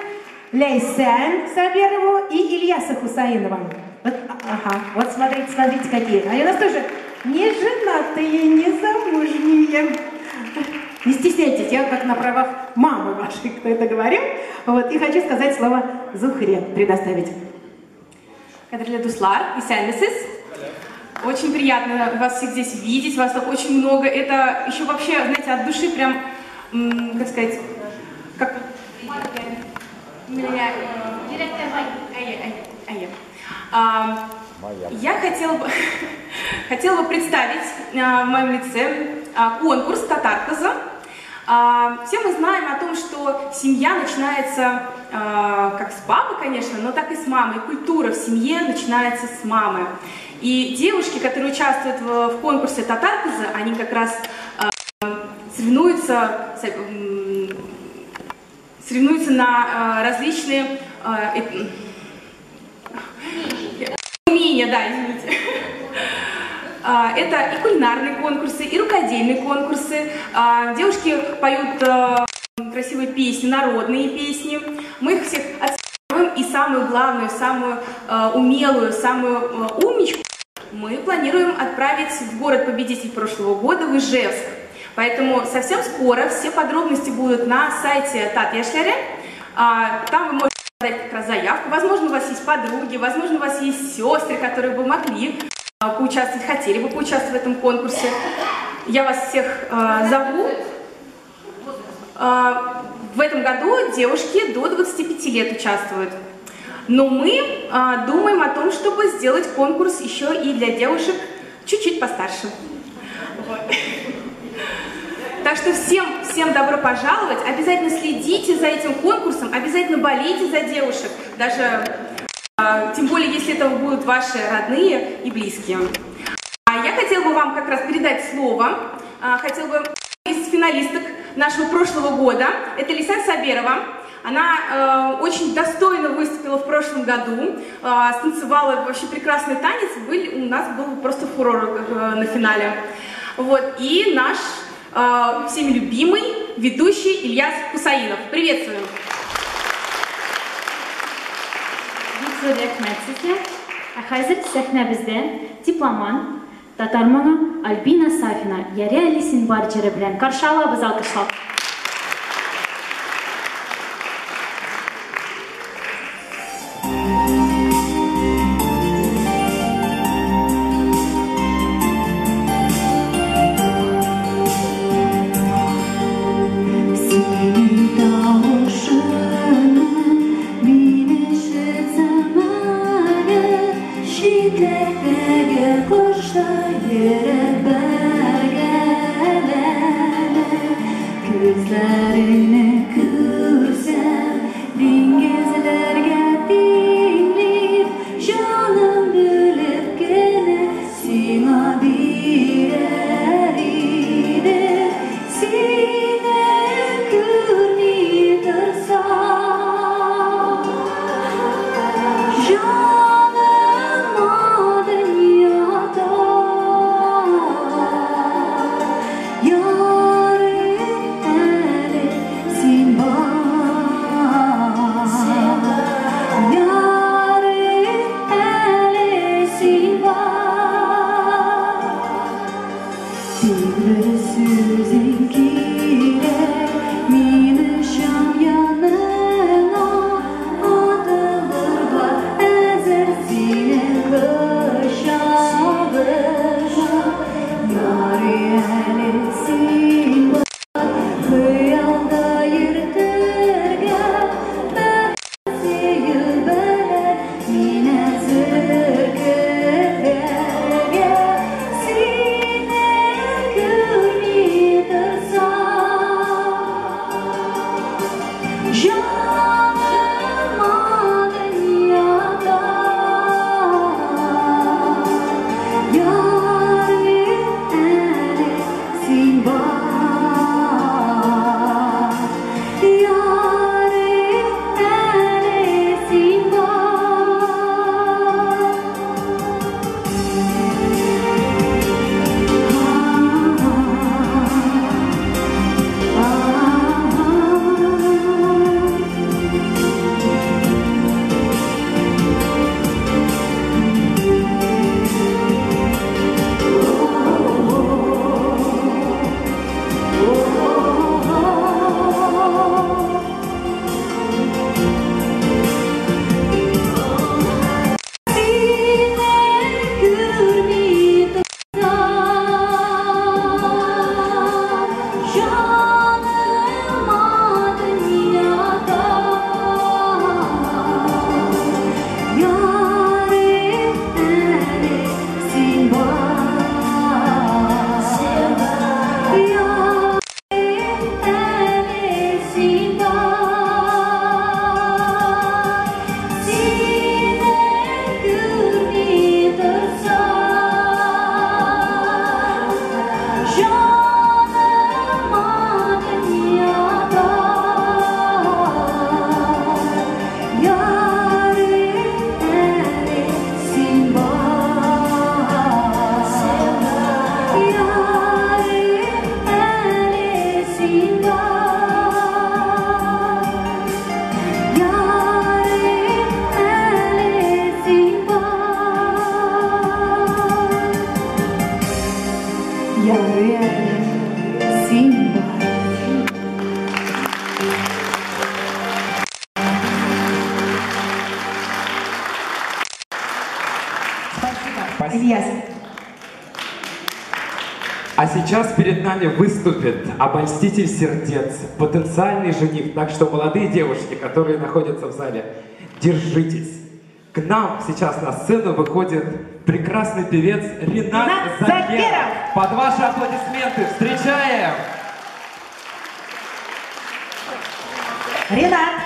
Ляйсан Сабирову и Ильяса Хусаинова. Вот, ага, вот смотрите, какие. Они у нас тоже не женатые, не замужние. Не стесняйтесь, я как на правах мамы вашей, кто это говорил. Вот, и хочу сказать слово Зухре предоставить. Кадрле Дуслар, Исянмисис. Очень приятно вас всех здесь видеть, вас тут очень много. Это еще вообще, знаете, от души прям, как сказать, как... Я хотела бы представить в моем лице конкурс «Татар-кызы». Все мы знаем о том, что семья начинается как с папы, конечно, но так и с мамы. Культура в семье начинается с мамы. И девушки, которые участвуют в конкурсе «Татар-кызы», они как раз соревнуются на различные умения, да, извините. Это и кулинарные конкурсы, и рукодельные конкурсы. Девушки поют красивые песни, народные песни. Мы их всех отстаиваем, и самую главную, самую умелую, самую умничку мы планируем отправить в город-победитель прошлого года, в Ижевск. Поэтому совсем скоро все подробности будут на сайте Татьяшляре. Там вы можете подать как раз заявку. Возможно, у вас есть подруги, возможно, у вас есть сестры, которые бы могли поучаствовать, хотели бы поучаствовать в этом конкурсе. Я вас всех зову. В этом году девушки до 25 лет участвуют. Но мы думаем о том, чтобы сделать конкурс еще и для девушек чуть-чуть постарше. Вот. Так что всем добро пожаловать. Обязательно следите за этим конкурсом, обязательно болейте за девушек. Даже, тем более, если это будут ваши родные и близкие. Я хотела бы вам как раз передать слово. Хотела бы из финалисток нашего прошлого года. Это Лейсан Саберова. Она очень достойно выступила в прошлом году, станцевала вообще прекрасный танец, у нас был просто фурор на финале. Вот. И наш всеми любимый ведущий Ильяс Хусаинов. Приветствуем! Бик рәхмәт сезгә. Хәзер сәхнәбездә дипломан, татарманы Альбина Сафина, Ярия Лисинбар җыры белән каршы алабыз алкышлап. Ильяс. А сейчас перед нами выступит обольститель сердец, потенциальный жених. Так что, молодые девушки, которые находятся в зале, держитесь. К нам сейчас на сцену выходит прекрасный певец Ринат Закеров. Под ваши аплодисменты встречаем! Ренат.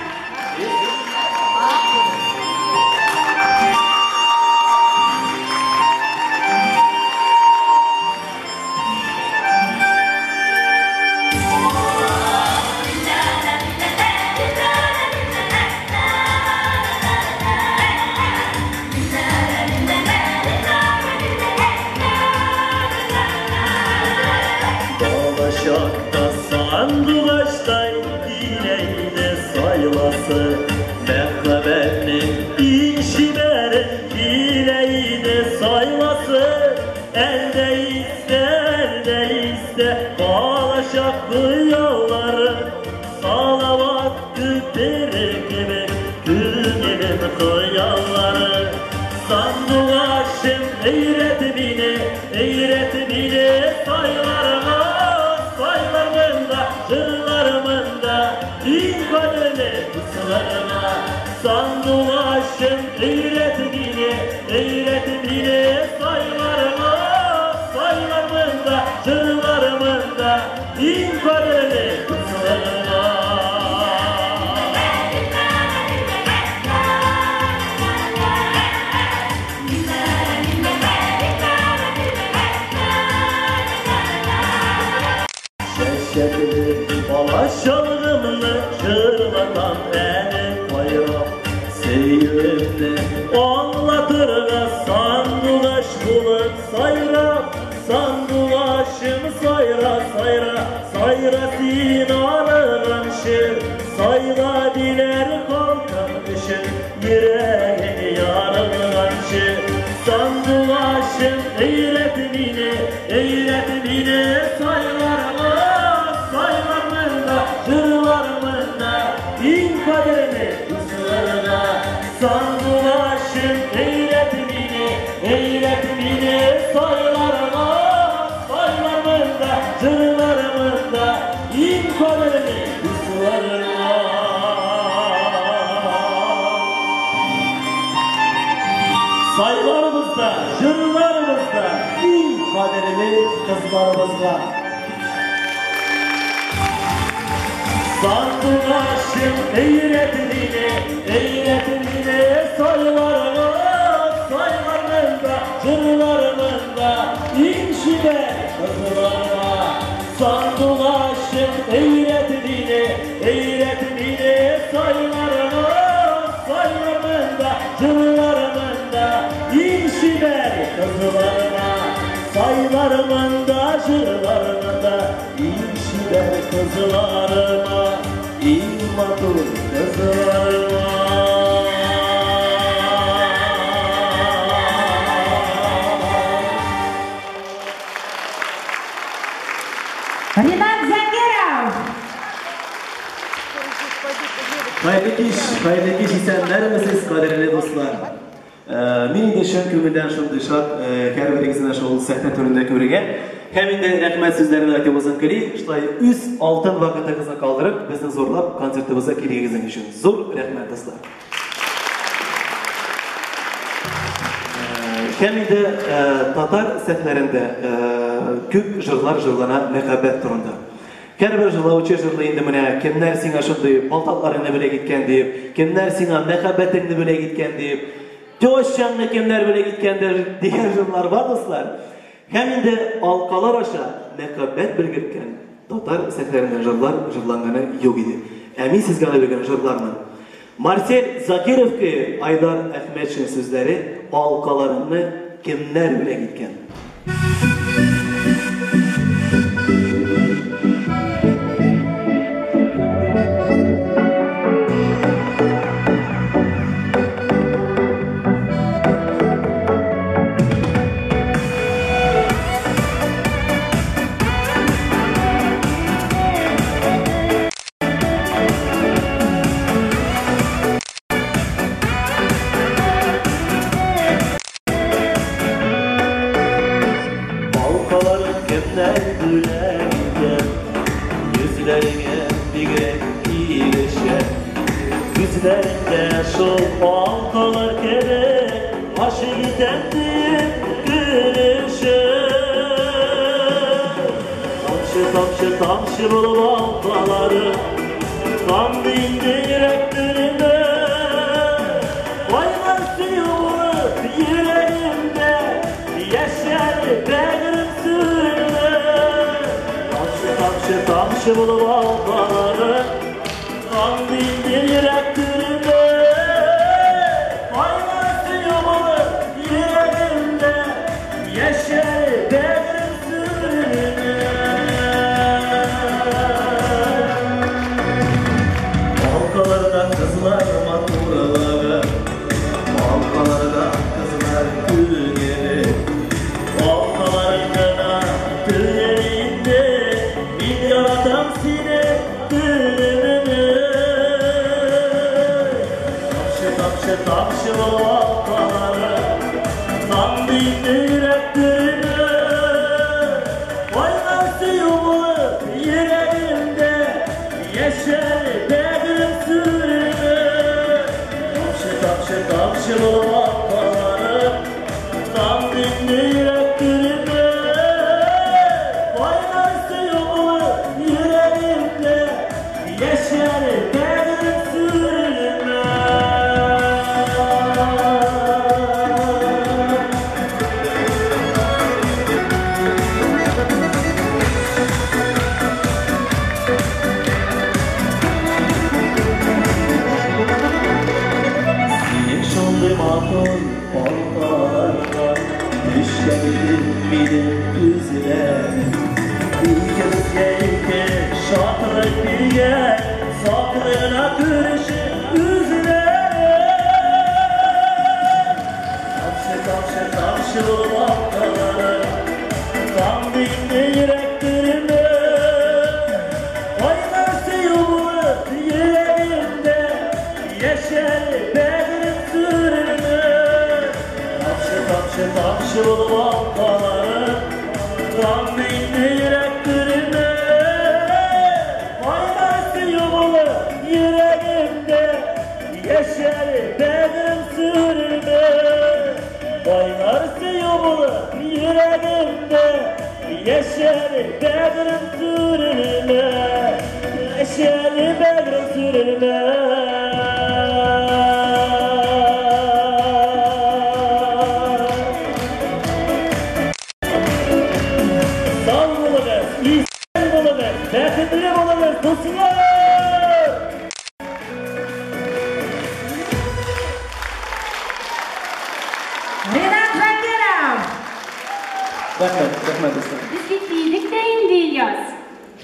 Dolaşakta sandılaştay dileğine saylası Mehvebenin inşiberin dileğine saylası Elde iste bağlaşaklı yolları Salavattı peri gibi gülgelim kıyalları Sandılaşım eyretimine saylarıma Jırlarımında din kadını kıslarına Sandılaşım eyretimine saylarıma Jırlarımında din kadını kıslarına Balaşalığımını çırlatan beni bayram Seyrimle anlatırına sandılaş bulut sayra Sandılaşım sayra sinanın şir Sayra diler kalkan ışık yüreğini yarılan şir Sandılaşım eyretimine saylarıma Jırlarımında din kaderini ısırına Sandılaşım eyretimine saylarıma Jırlarımında din kaderini ısırına Saylarımızda, jırlarımızda din kaderini kızlarımızda Sandılaşım eyretimine saylarıma Jırlarımında inşibe kızlarıma Sandılaşım eyretimine saylarıma Jırlarımında inşibe kızlarıma Saylarımında jırlarımında inşibe kızlarıma İmatur kızlarıma Ренат Закиров. Hayırlı kış isenler misiniz kaderli dostlar? Meni de şön kömürden şun dışak kerberegizine şol sahne türünde körüge. Hemen de rahmet sizlerine aytımızın kiri. İşte üz altın vakıtınızı kaldırıp bizni zorlap konsertimize kirigizin için. Zor rahmet dostlar. Hemen de Tatar sahnelerinde köp jırlar jırlana mekabet turunda. Kerber jırlavıcı jırlayındı mene, kimler sina şunday baltaklarını bile gitken deyip, kimler sina mekabetini bile gitken deyip, Coşcanlı kimler bile gitkendir diğer jırlar var dostlar. Hemen de alkalar aşağı mekabet bilgirken Tatar sahnelerinden jırlanganı yok idi. Emin siz gana bilgen jırlarının. Marcel Zakirov ki Aydar Ahmetçin sözleri alkalarını kimler bile gitken. Yüzlerinde şu halkalar kere başı gidendi gülüşü Tamşı tamşı tamşı bulup halkaları Sandığında yüreklerinde Koymasın yolu yüreğimde Yaşar benim sürme Tamşı tamşı bulup almaları Sandığında yüreklerinde Koymasın yolu yüreğimde Yaşar benim sürme Halkalardan kızlar maturaları Halkalardan kızlar gülleri Halkalardan güllerinde Bir adam sine gülümünü Tamşı tamşı o halkaları Sandığında yüreklerine Koyması yolu yüreğimde Yaşar benim sürme Tamşı o halkaları Sandığında yüreklerine Koyması yolu yüreğimde Yaşar benim sürme Matun paltarda Düşledim benim üzüle Ülkemizge şatırık bir yer Saklığına kırışı üzüle Tamşı halkaları Sandığında yüreklerime Koyması yolu yüreğimde Yaşar benim sürme Tamşı bulup halkaları Sandığında yüreklerime Koyması yolu yüreğimde Yaşar benim sürme Koyması yolu yüreğimde Yaşar benim sürme Yaşar benim sürme Bekletleri olamaz, dostlar! Ренат Закиров! Rahmet dostlar. Biz gittik de indi İlyas.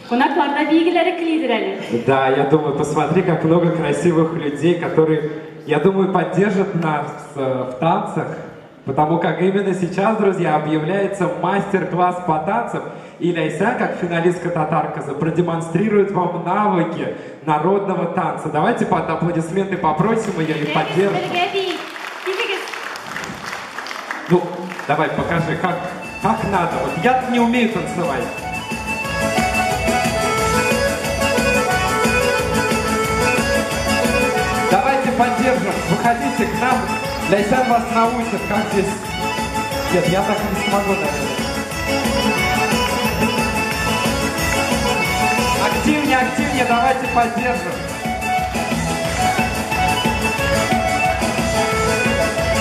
Konaklarda bilgileri klидерали. Да, я думаю, посмотри, как много красивых людей, которые, я думаю, поддержат нас в танцах, потому как именно сейчас, друзья, объявляется мастер-класс по танцам, и Ляйсан, как финалистка Татарказа, продемонстрирует вам навыки народного танца. Давайте под аплодисменты попросим ее и поддержим. Ну, давай, покажи, как надо. Вот я не умею танцевать. Давайте поддержим. Выходите к нам. Ляйсан вас научит, как здесь... Нет, я так не смогу, наверное. Активнее, давайте поддержим.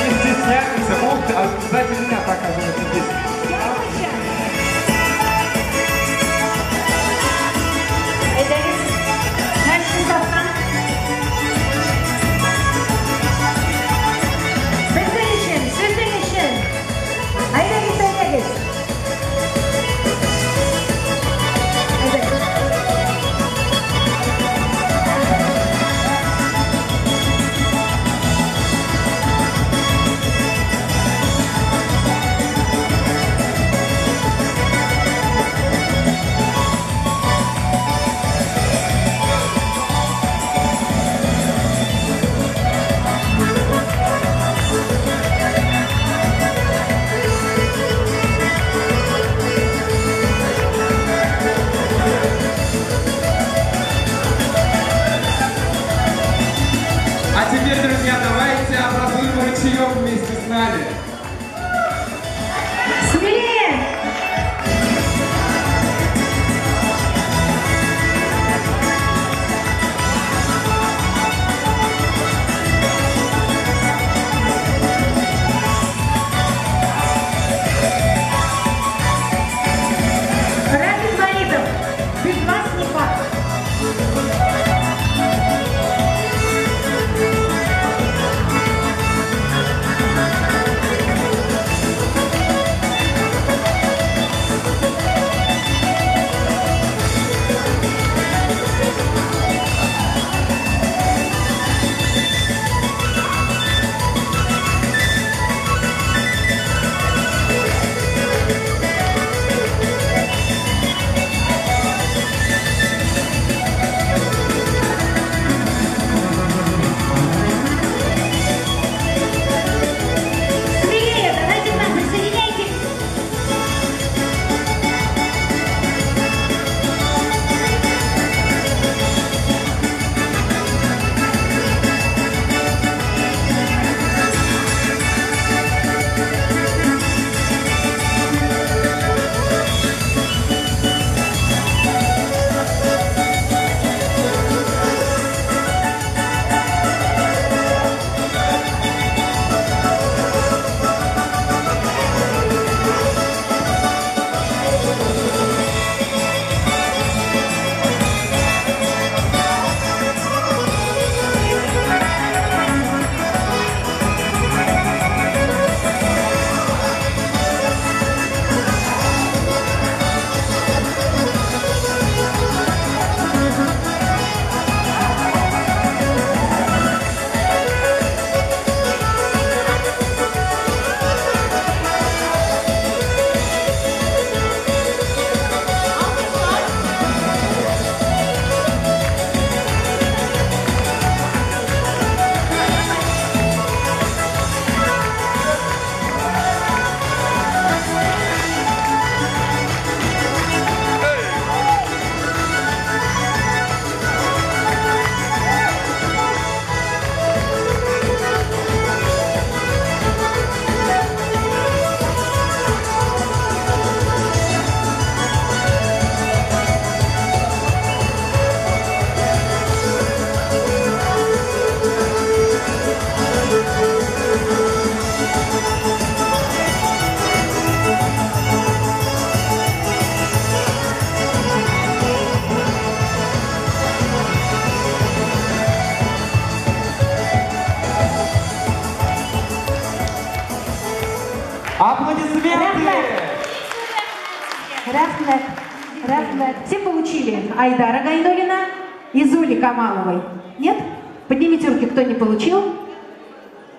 Не стесняйтесь. Ух ты, а сзади меня показывается здесь. Рахмет. Рахмет. Все получили Айдара Гайнуллина и Зули Камаловой? Нет? Поднимите руки, кто не получил.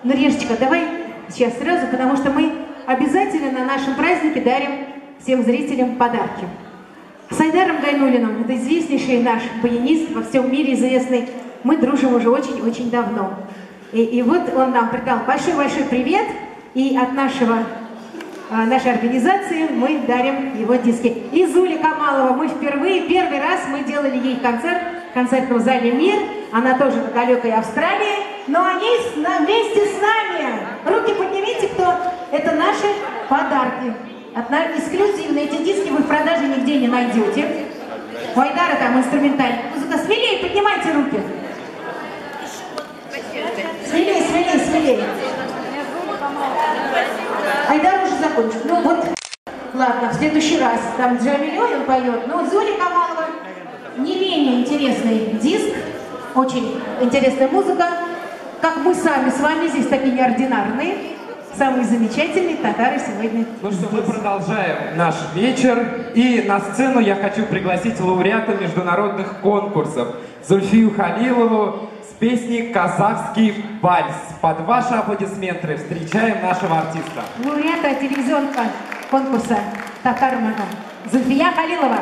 Ну, Решечка, давай сейчас сразу, потому что мы обязательно на нашем празднике дарим всем зрителям подарки. С Айдаром Гайнуллиным, это известнейший наш баянист, во всем мире известный, мы дружим уже очень-очень давно. И вот он нам передал большой-большой привет, и от нашей организации мы дарим его диски. И Зуля Камалова, мы первый раз мы делали ей концерт в концертном зале «Мир», она тоже на далекой Австралии, но они вместе с нами. Руки поднимите, кто? Это наши подарки. Эксклюзивные эти диски вы в продаже нигде не найдете. У Айдара там инструментальная музыка. Смелее поднимайте руки. Смелее. Айдар уже закончил. Ну вот, ладно, в следующий раз. Там Джамилён он поет. Ну, Зуля Камалова, не менее интересный диск, очень интересная музыка. Как мы сами с вами здесь такие неординарные. Самый замечательный татары сегодня. Ну что, мы продолжаем наш вечер. И на сцену я хочу пригласить лауреата международных конкурсов Зульфию Халилову с песней «Казахский вальс». Под ваши аплодисменты встречаем нашего артиста. Лауреата телевизионного конкурса «Татармага» Зульфия Халилова.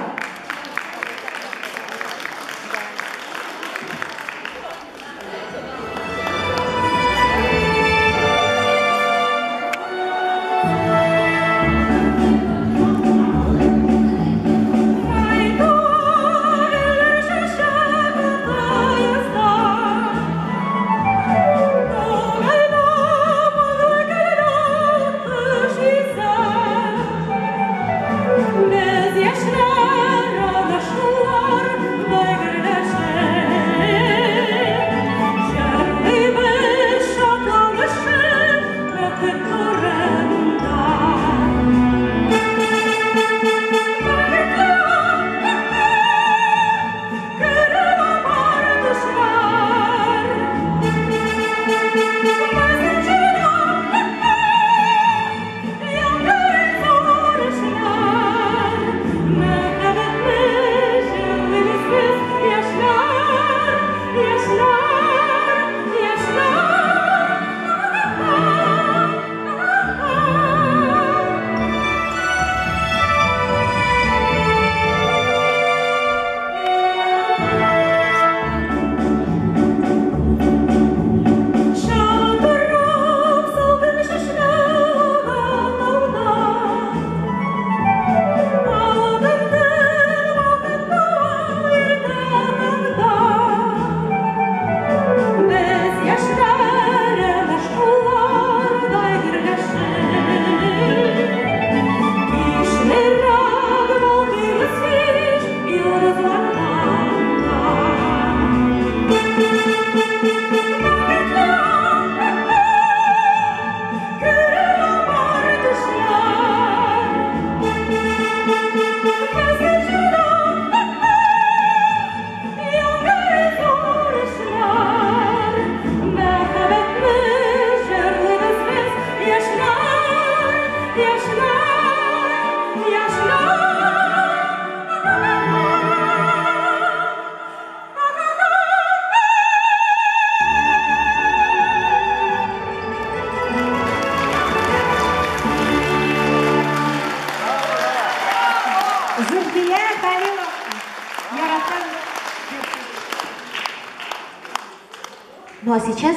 Ну а сейчас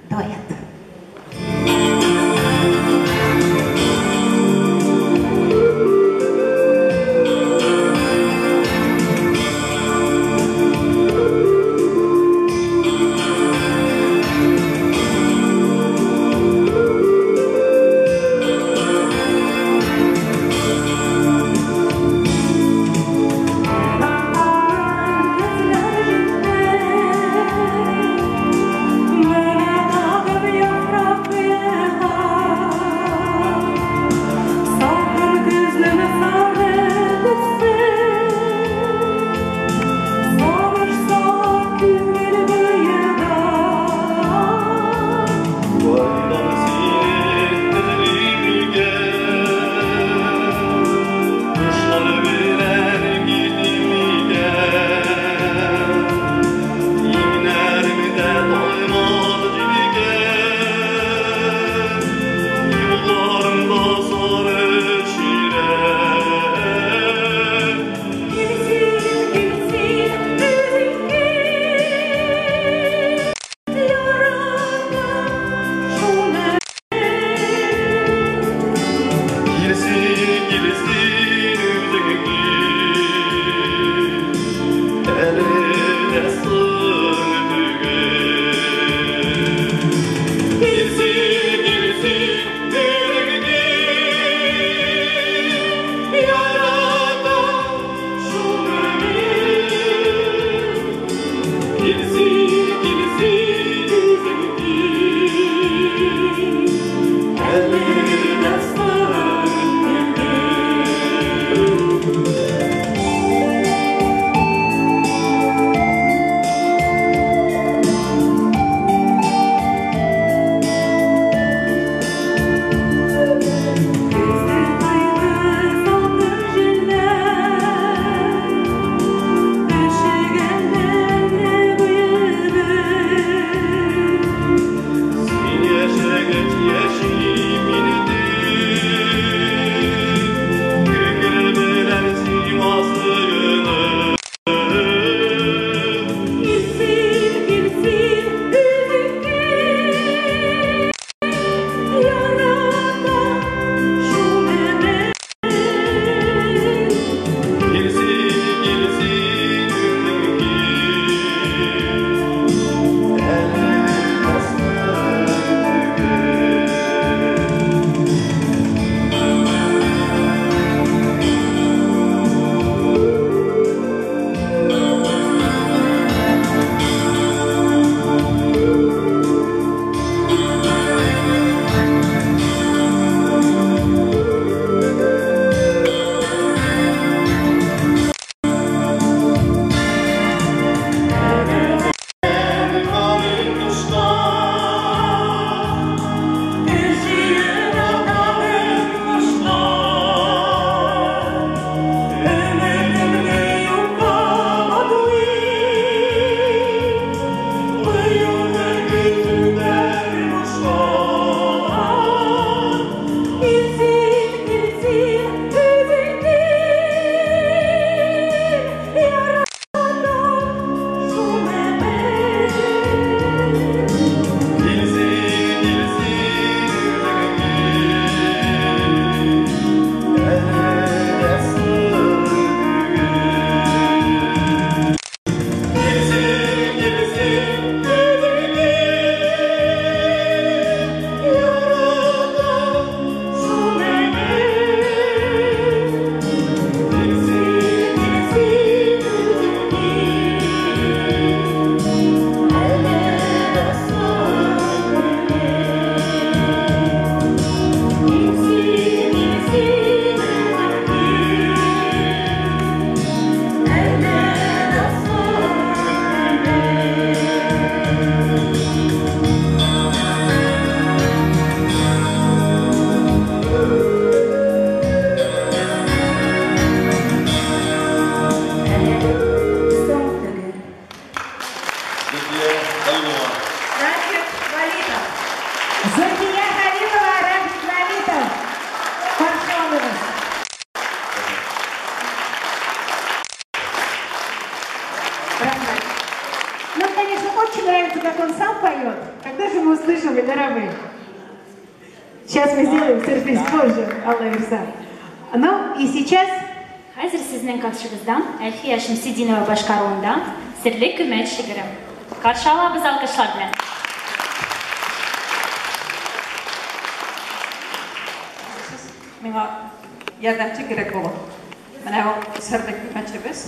дуэт. Mene Халилова. Рафик Валитов. Зульфия Халилова, Рафик Валитов. Паршаловый. Нам, конечно, очень нравится, как он сам поет. Когда же мы услышим Вильдарамы? Сейчас мы сделаем сюрприз позже, Алла Ирса. Ну и сейчас... Hazır sizin karşınızda Elfiye Şemsidinova başkarığında Sirli Kümeç Şigirim. Karşı alabız alkışlarla. Миңа ярдәмче кирәк булыр. Менә ул серлек мәчебез.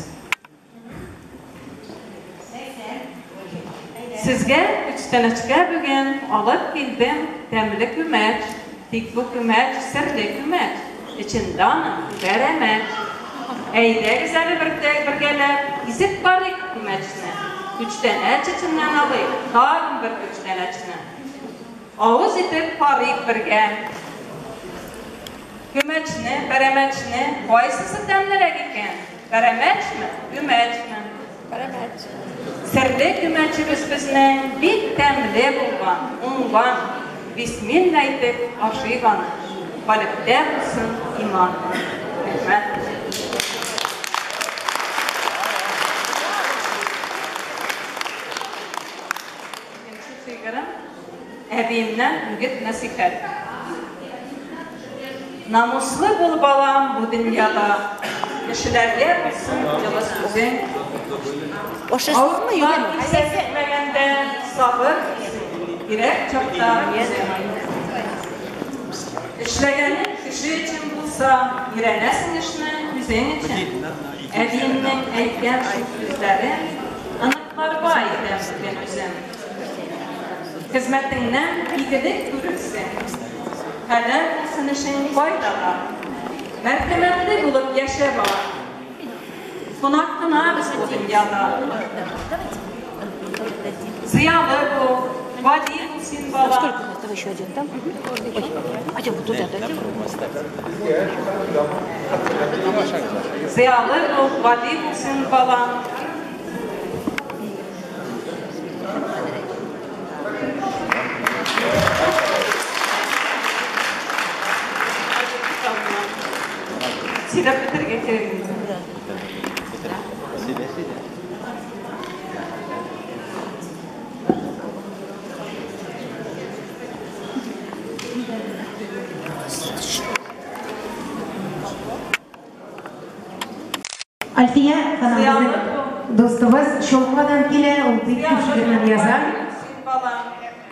Сезгә 3 тәнәчкә бүген алып килдем тәмле күмәч. Тик бу күмәч серле күмәч. Içində аның бәрәмәч. Әйдәгез әле бергәләп изеп барыйк күмәчне. 3 тәнәч içindən алыйк. Тагын бер 3 тәнәчне. Авыз итеп барыйк бергә. Күмәчне, бәрәмәчне кайсысы тәмлерәк икән? Бәрәмәчме, күмәчме? Бәрәмәч. Серле күмәчебез безнең бик тәмле булган, уңган. Бисмилла әйтеп ашыйк аны. Калептә булсын иман. Рәхмәт. Әбиемнән үгет насихәт. Namuslu bul balam bu dünyada, kişilerge bulsun yılı sözün. Avutlar hissetmegende sabır, girek çokta yüzün. İşlegenin kişi için bulsa, girenesin işine yüzün için. Evimin eyken şu yüzleri, anıtlarıma ayıdım ben üzüm. Hizmetinden iyilik görürsün. Hələ olsun işin faydalı, mərtəmətli olub yaşa var. Qonaqdınarız bu dünyada. Ziyalı bu, vadi olsun bala. Ziyalı bu, vadi olsun bala. Silap bitirge kerek. Альфия Ханамовна, достыбыз Шолғадан келе, ол бит күшігінен язар.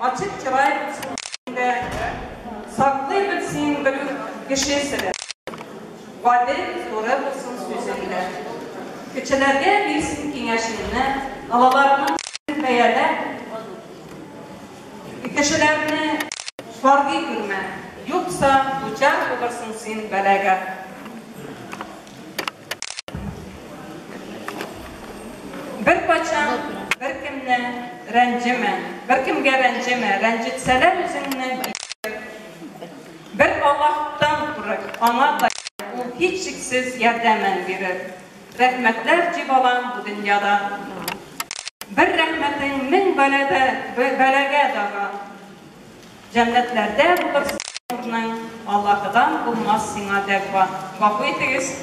Açık çıray içinde saklı bilsin bir kişisine. Vade sonra bulsun sözünde. Küçülerge bilsin kengeşliğine, alalarının beyele, kişilerini farkı görme, yoksa uçar olursun sen belega. Bir paçan, bir kimle rencime, bir kimge rencime, rencitseler üzerine bir Allah'tan bırak, ana da o hiç şiksiz yerdemen verir. Rahmetler cibalan bu dünyada. Bir rahmetin min belege dağa. Cennetlerde bulursun Allah'tan bulmaz sina devva. Vakı itigiz.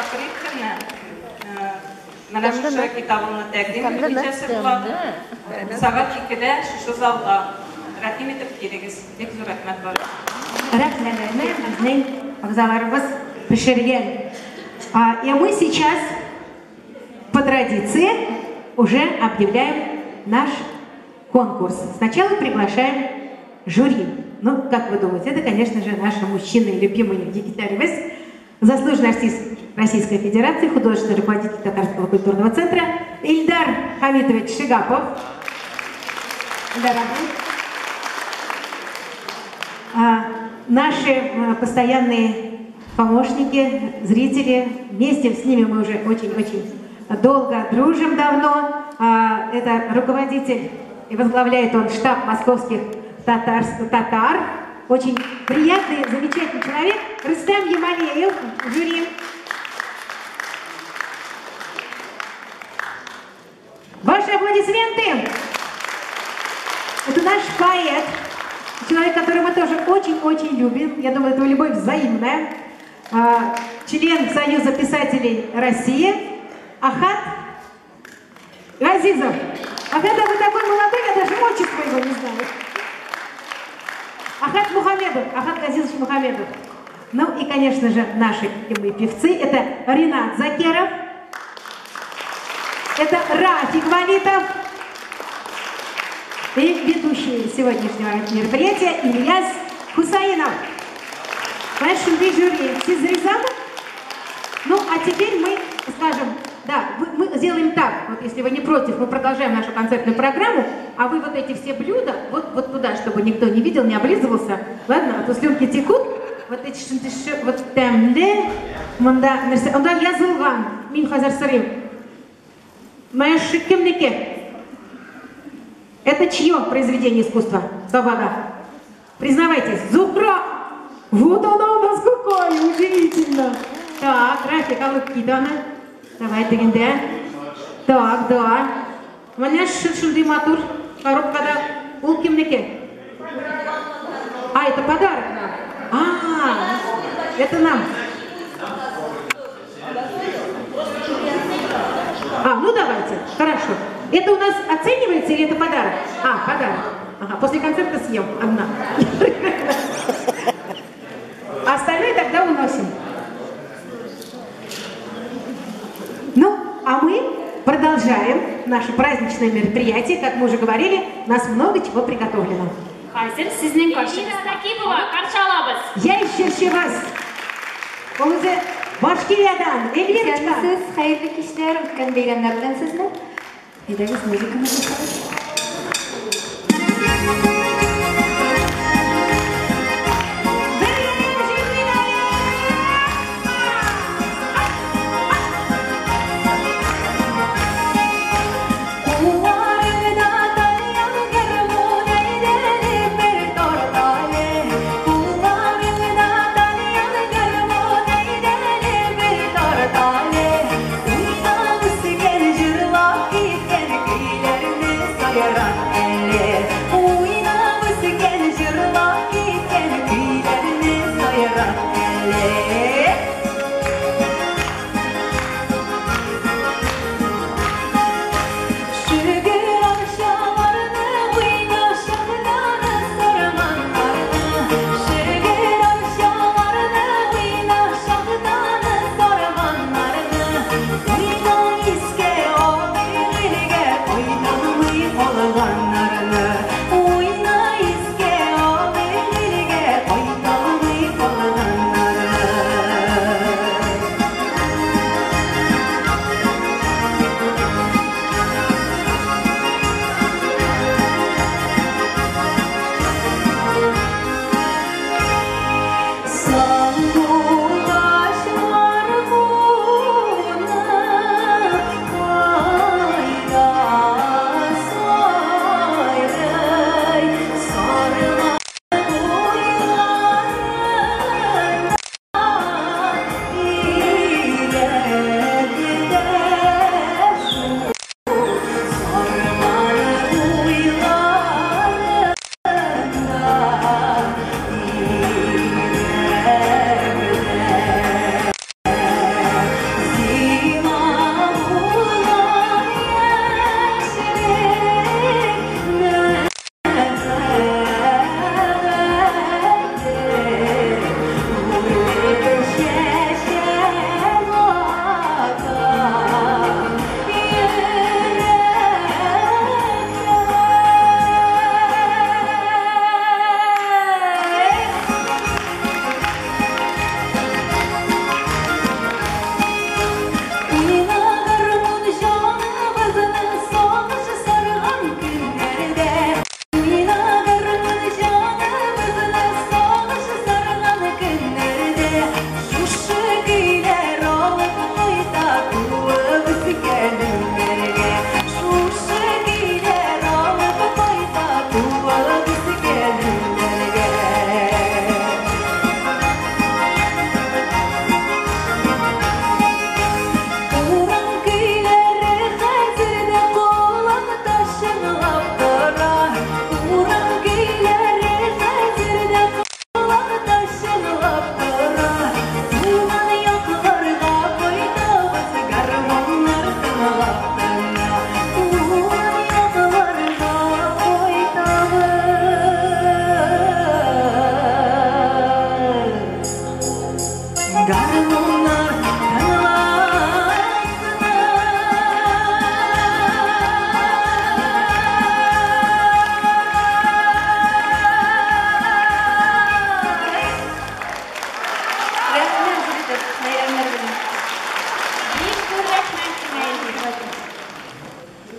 Akritine Mənə şu kitabını təqdim edəcəsi bulan Saat 2-də şu zalda rəhim edib gedigiz. Bek zor rəhmət var. Рахмәтләрне безнең агзаларыбыз пешергән. И мы сейчас по традиции уже объявляем наш конкурс. Сначала приглашаем жюри. Ну, как вы думаете, это, конечно же, наши мужчины, любимые гитаристы, заслуженный артист Российской Федерации, художественный руководитель Татарского культурного центра Ильдар Хамитович Шигапов. Наши постоянные помощники, зрители, вместе с ними мы уже очень-очень долго дружим давно. Это руководитель и возглавляет он штаб московских татар. Очень приятный, замечательный человек Рустам Ямалеев, жюри. Ваши аплодисменты. Это наш поэт, человек, которого мы тоже очень-очень любим. Я думаю, это любовь взаимная. Член Союза писателей России Ахат Газизов. Ахат, вы такой молодой, я даже отчество его не знаю. Ахат Мухамедов, Ахат Газизович Мухамедов. Ну и, конечно же, наши любимые певцы. Это Ринат Закеров. Это Рафик Валитов. И ведущий сегодняшнего мероприятия Ильяс Хусаинов. Наши жюри Сизризам. Ну, а теперь мы скажем, да, мы сделаем так, вот если вы не против, мы продолжаем нашу концертную программу, а вы вот эти все блюда, вот туда, чтобы никто не видел, не облизывался, ладно, а то слюнки текут, вот эти вот темде, мында язылган, мин хазар сырым, мэшикемнике. Это чье произведение искусства? Свобода. Признавайтесь, Зухра! Вот она у нас какая, удивительно. Так, Рафик, а вот Кидана. Давай, Дегенде. Так, да. Мне шуршурды матур. Коробка да. Улкимнике. А, это подарок нам. Это нам. Ну давайте, хорошо. Это у нас оценивается или это подарок? Подарок. Ага, после концерта съем одна. А остальное тогда уносим. Ну, а мы продолжаем наше праздничное мероприятие. Как мы уже говорили, у нас много чего приготовлено. Я еще вас. Он уже Башкириядан, Эльвирочка. Siz hayırlı kişiler ötken beylemlerden sizler. Ederiz müzikamızı çalış.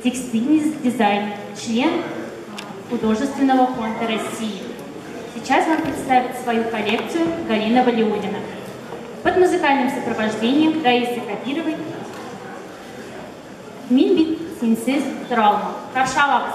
текстильный дизайн, член художественного фонда России. Сейчас вам представит свою коллекцию Галина Валиуллина. Под музыкальным сопровождением Раисы Кабировой «Мин сенсіз травма». Қаршы алабыз.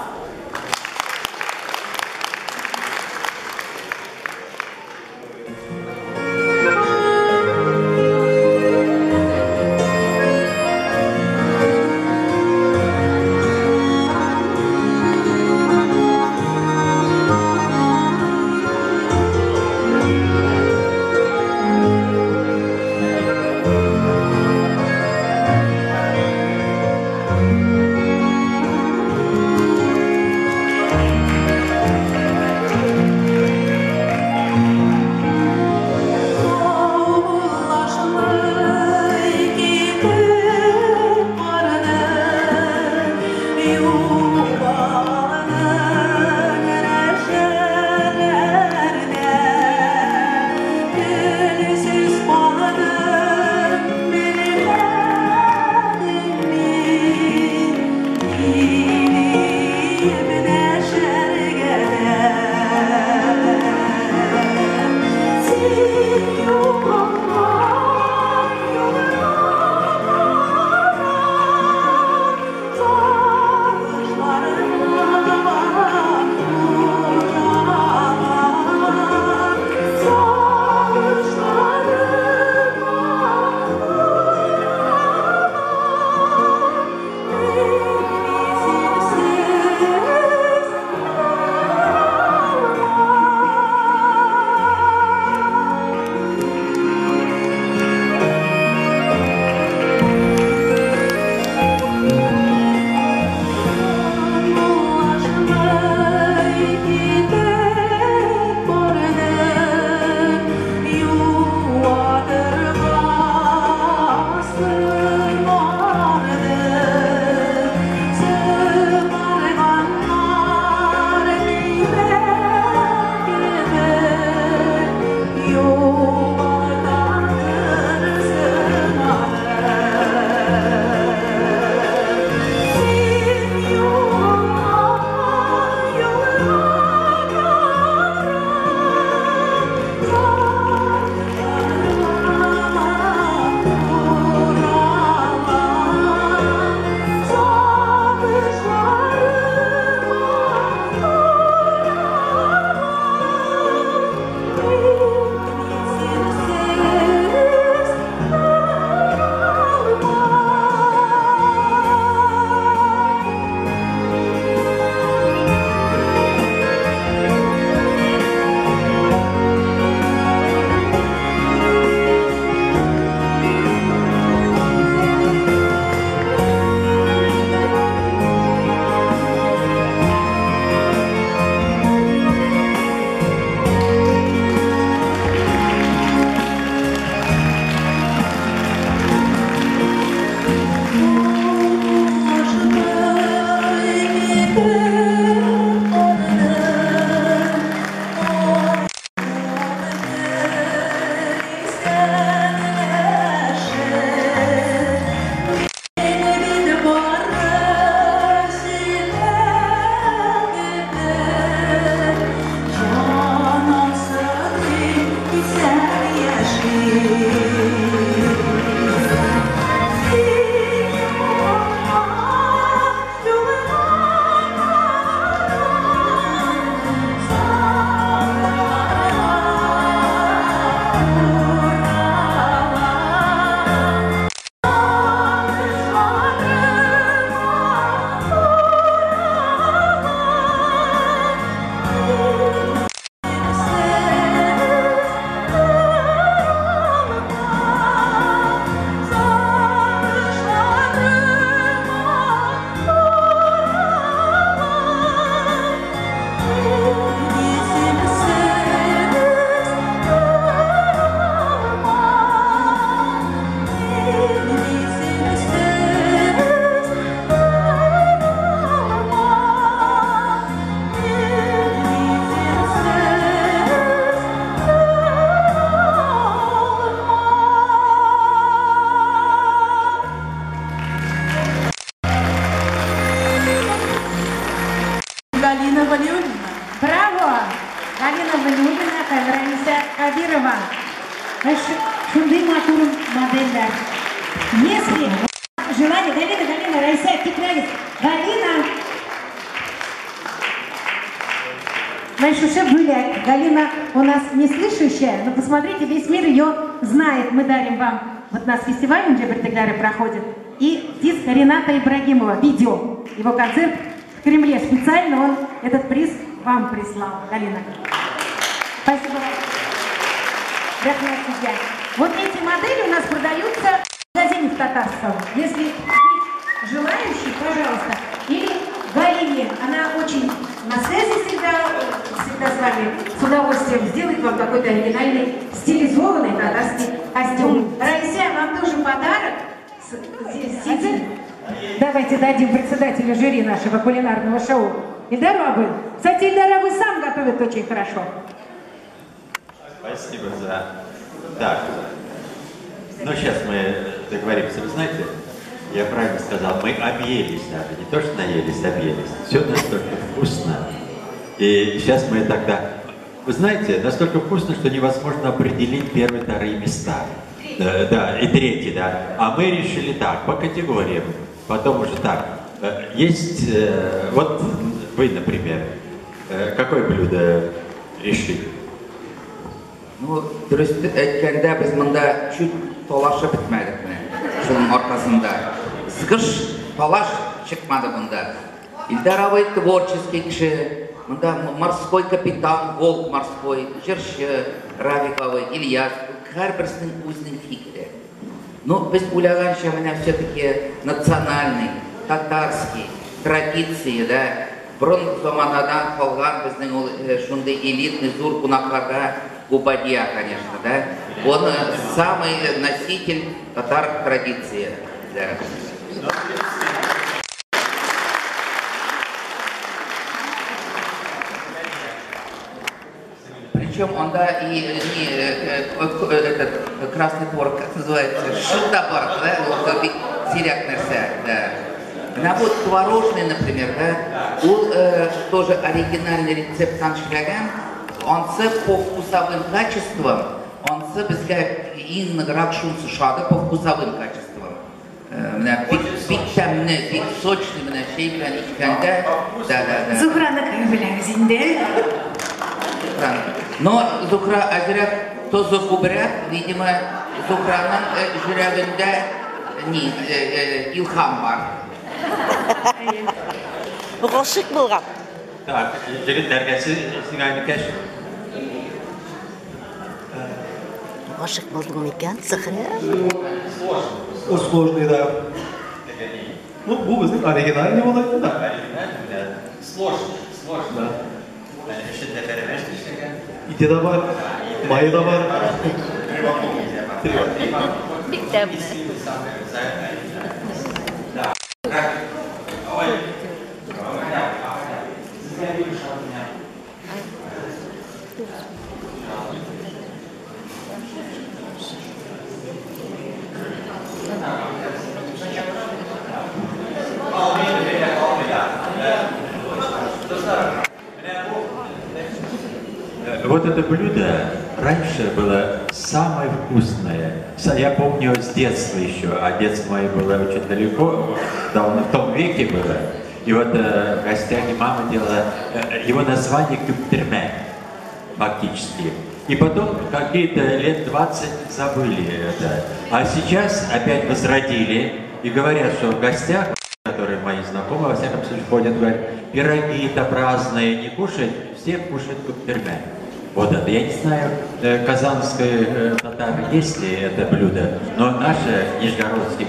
вам. Шунды матурум модельдар. Если желание, Галина, Раиса, Китрагис, Галина. Шуше Буляк. Галина у нас не слышащая, но посмотрите, весь мир ее знает. Мы дарим вам, вот у нас фестиваль Муджабертегляры проходит, и диск Рената Ибрагимова, видео, его концерт в Кремле. Специально он этот приз вам прислал, Галина. Спасибо вам. Вот эти модели у нас продаются в магазине в Татарском. Если есть желающие, пожалуйста. Или Галине, она очень на связи всегда с вами, с удовольствием сделает вам какой-то оригинальный, стилизованный татарский костюм. Раиса, вам тоже подарок. Давайте дадим председателю жюри нашего кулинарного шоу Ильдару Абы. Кстати, Ильдар Абы сам готовит очень хорошо. Спасибо за... Так, ну сейчас мы договоримся. Вы знаете, я правильно сказал, мы объелись даже, не то что наелись, объелись. Все настолько вкусно. И сейчас мы тогда... Вы знаете, настолько вкусно, что невозможно определить первые, вторые места. Да, и третий, да. А мы решили так, по категориям. Потом уже так. Есть... Вот вы, например, какое блюдо решили? Ну, дұрыс әйткәндә без монда чүп талашы бетмәдек менә. Шуның аркасында сгыш талаш чыкмады монда. Ильдар абый творческий кеше. Монда морской капитан, волк морской, җырчы Рафик абый, Ильяс, һәрберсенең үзенең фикере. Но без уйлаганча менә все-таки национальный, татарский традиция, да, борын заманадан калган безнең ул шундый элитный зур кунакларда Губадья, конечно, да? Он самый носитель татар традиции. Да. Причем он, да, и этот красный творог, как называется, шутабар, да, вот сиряк нерсе, да. На вот творожный, например, да, он тоже оригинальный рецепт Саншиляган. Он по вкусовым качествам, он безгә иң ныграк шунсы шады по вкусовым качествам. Бик тәмле, бик сочный менә шей белән икәндә. Да. Зухраны беләбез инде. Но Зухра әзрәк тозы күбрәк, видимо, Зухраның йөрәгендә илһам бар. Гашык булган. Так, җегетләргә сиңа кәш. Гашык булдың микән, Зухра? Сложный, да. Ну, bu bizim оригинальный olaydı da. Сложный. Да. İti de var, mayı da var. Bik tәмле. Вот это блюдо раньше было самое вкусное. Я помню с детства еще, а детство мое было очень далеко, давно в том веке было. И вот в гостях мама делала его название кюптерме, фактически. И потом какие-то лет 20 забыли это. А сейчас опять возродили и говорят, что в гостях, которые мои знакомые, во всяком случае, ходят, говорят, пироги-то праздные не кушают, все кушают кюптерме. Вот это. Я не знаю, казанские татары есть ли это блюдо, но наши нижегородские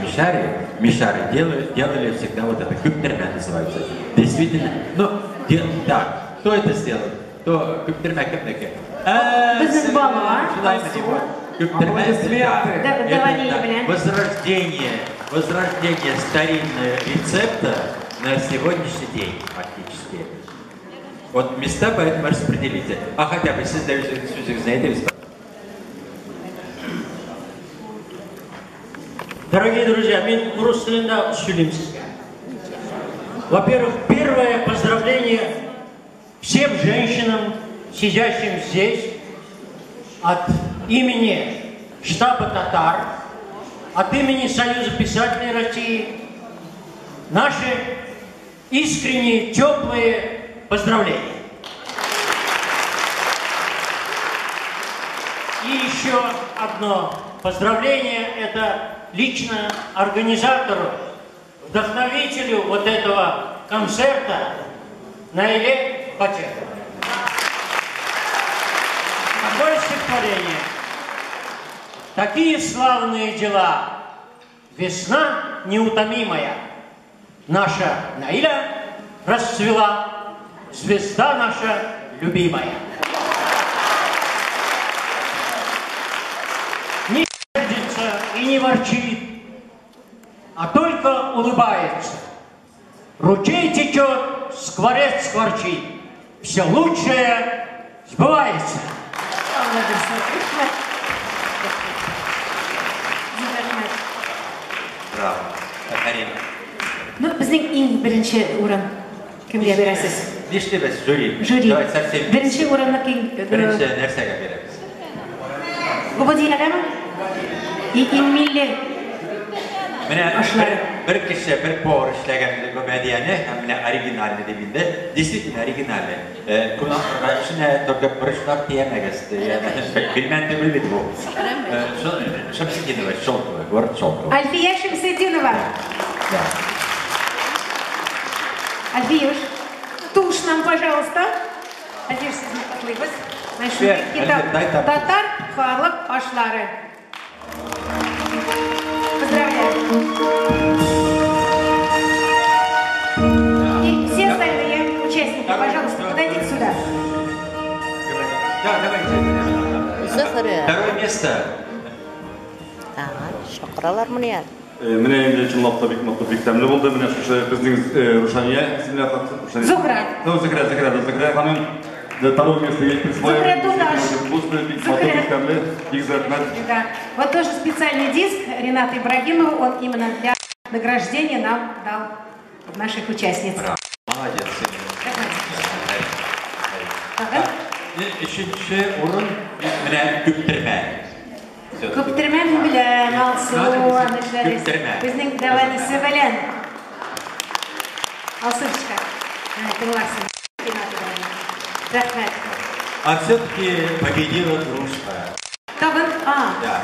мишары делали всегда вот это, кюптерме называется. Действительно, ну, так, кто это сделал? Кто кюптерме, кюптерме? Возрождение старинного рецепта на сегодняшний день фактически. Вот места поэтому распределите. А хотя бы создаете знаете места. Дорогие друзья, мен рус тілінде сөйлеймін сізге. Во-первых, первое поздравление всем женщинам, сидящим здесь, от имени штаба татар, от имени Союза писателей России наши искренние, теплые поздравления. И еще одно поздравление, это лично организатору, вдохновителю вот этого концерта Наиле Фатеховой. Такое стихотворение. Такие славные дела, весна неутомимая, наша Наиля расцвела, звезда наша любимая. Не сердится и не ворчит, а только улыбается. Ручей течет, скворец скворчит, все лучшее сбывается. Браво. Карина. Ну, біздің ең бірінші орын кімге бересіз? Лишний біз жюри. Жюри. Давай совсем. Бірінші орынны Бірінші нәрсеге береміз. Губадиларға ма? Ең милли Міне бір кіші, бір повар ішлеген комедияны, міне оригинальный дегенде, действительно оригинальный. Кунақырға ішіне только бұрыштар тиемегіз. Білменді білмейді бұл. Шамсидинова, Шолкова, город Шолкова. Альфия Шамсидинова. Альфиюш, тушь нам, пожалуйста. Альфиюш, сіздің қатлыбыз. Татар халық ашлары. Поздравляю. И все остальные участники, пожалуйста, подойдите сюда. Да, давайте. Второе место. Шақыралар мұны яр. Міне енді шынлапта бек тәмлі болды. Міне біздің Рушания. Зухра. Зухра ханым. Второе место ей присваиваем. Да. Вот тоже специальный диск Рената Ибрагимова, он именно для награждения нам дал наших участниц. Молодец. Üçüncü orun mine küptürme. Küptürme mi bile? Malsu, anışlarız. Bizning davani sevilen. Alsınçka. Tınlarsın. Рахмет. А все-таки победила дружба. Табын? Да.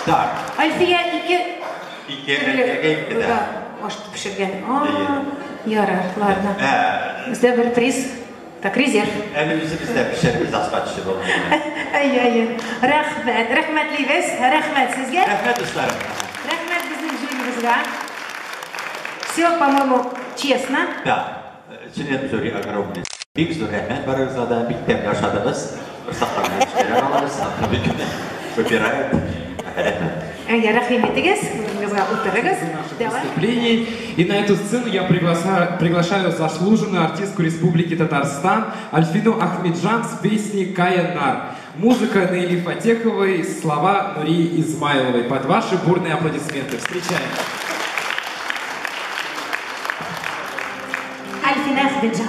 Так. Альфия ике... Ике, да. Может, пішірген. Ярар, ладно. Бізде бір приз. Так, резерв. Әмімізі бізде пішеріміз асфальтшы болды. Ай. Рахмет. Рахметлейбіз. Рахмет сізге. Рахмет ұстарым. Рахмет біздің жюрибізге. Все, по-моему, честно. Да. Член жюри огромный. Бик зор рахмет барыңызға да, бик тәмлі ашадыңыз. Бір сақтарына ішкелер аламыз, бір күні выбирает. Рахмет етігіз, өзіңізға отырығыз. И на эту сцену я приглашаю заслуженную артистку Республики Татарстан Альфину Ахмеджан с песней «Каянар». Музыка Наили Фатеховой, слова Нурии Измайловой. Под ваши бурные аплодисменты. Встречаем. Альфина Ахмеджан.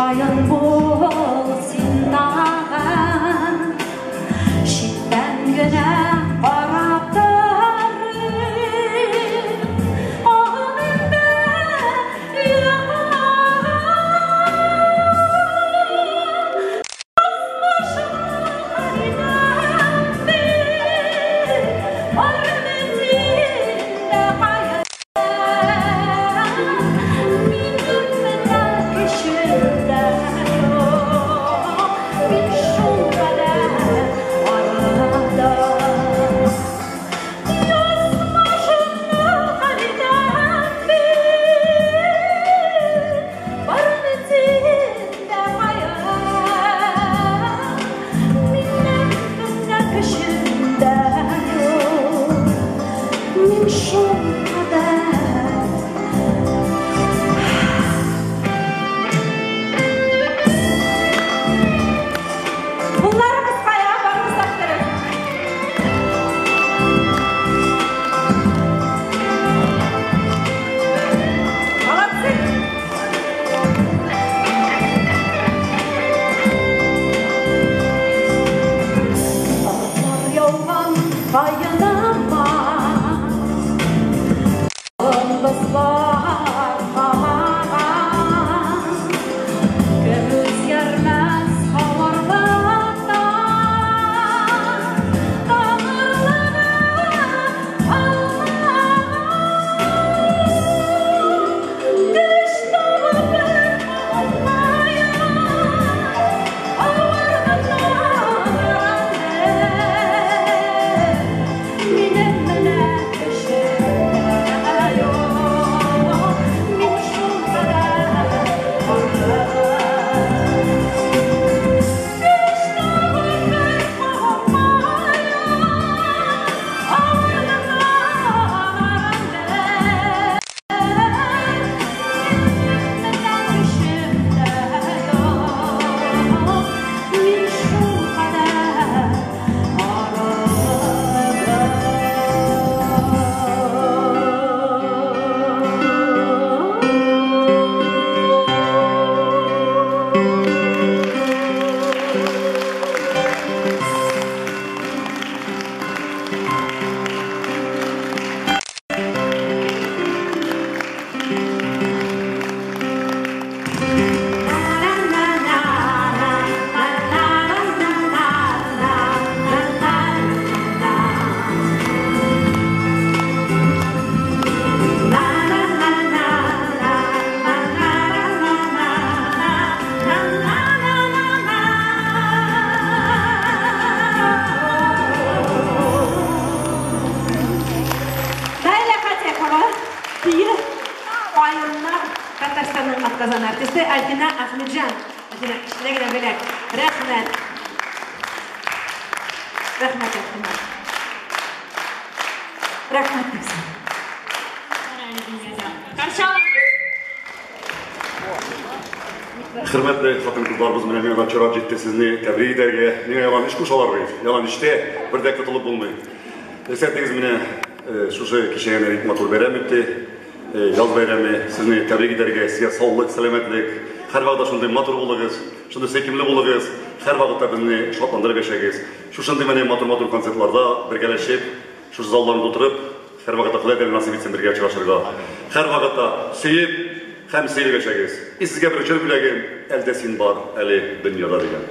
Жайын болсын таған, шеттен гіне қарап тұрып, ағынымда Казан артисты Альтина Ахмеджан. Альтина, işine güle. Rahmet. Rahmet Альтина. Rahmet kızım. Hürmetli xатын kızlarımız менен мені чарап жетті сізіне тәбрик ederге. Мен yalan iş kuşalar beyt. Yalan işte bir dakika tutulup bulmayın. Eserdiniz mene şuşu kişiye matur berem etti. Yaz bayrami sizni tebrik ederge, sizge sağlık, selametlik, her vaqtda şunday matur bolug'iz, şunday sekimli bolug'iz, her vaqtda bizni şadlandırып yashaygiz. Şuşunday mene matur konsertlarda birgalashib, şu zallarda o'tirib, her vaqtda Xudo taolo nasib etsin birga chiqishirga. Her vaqtda sevib, ham sevib yashaygiz. Sizga bir jir bilagim, elde sen bor, ali dunyoda degan.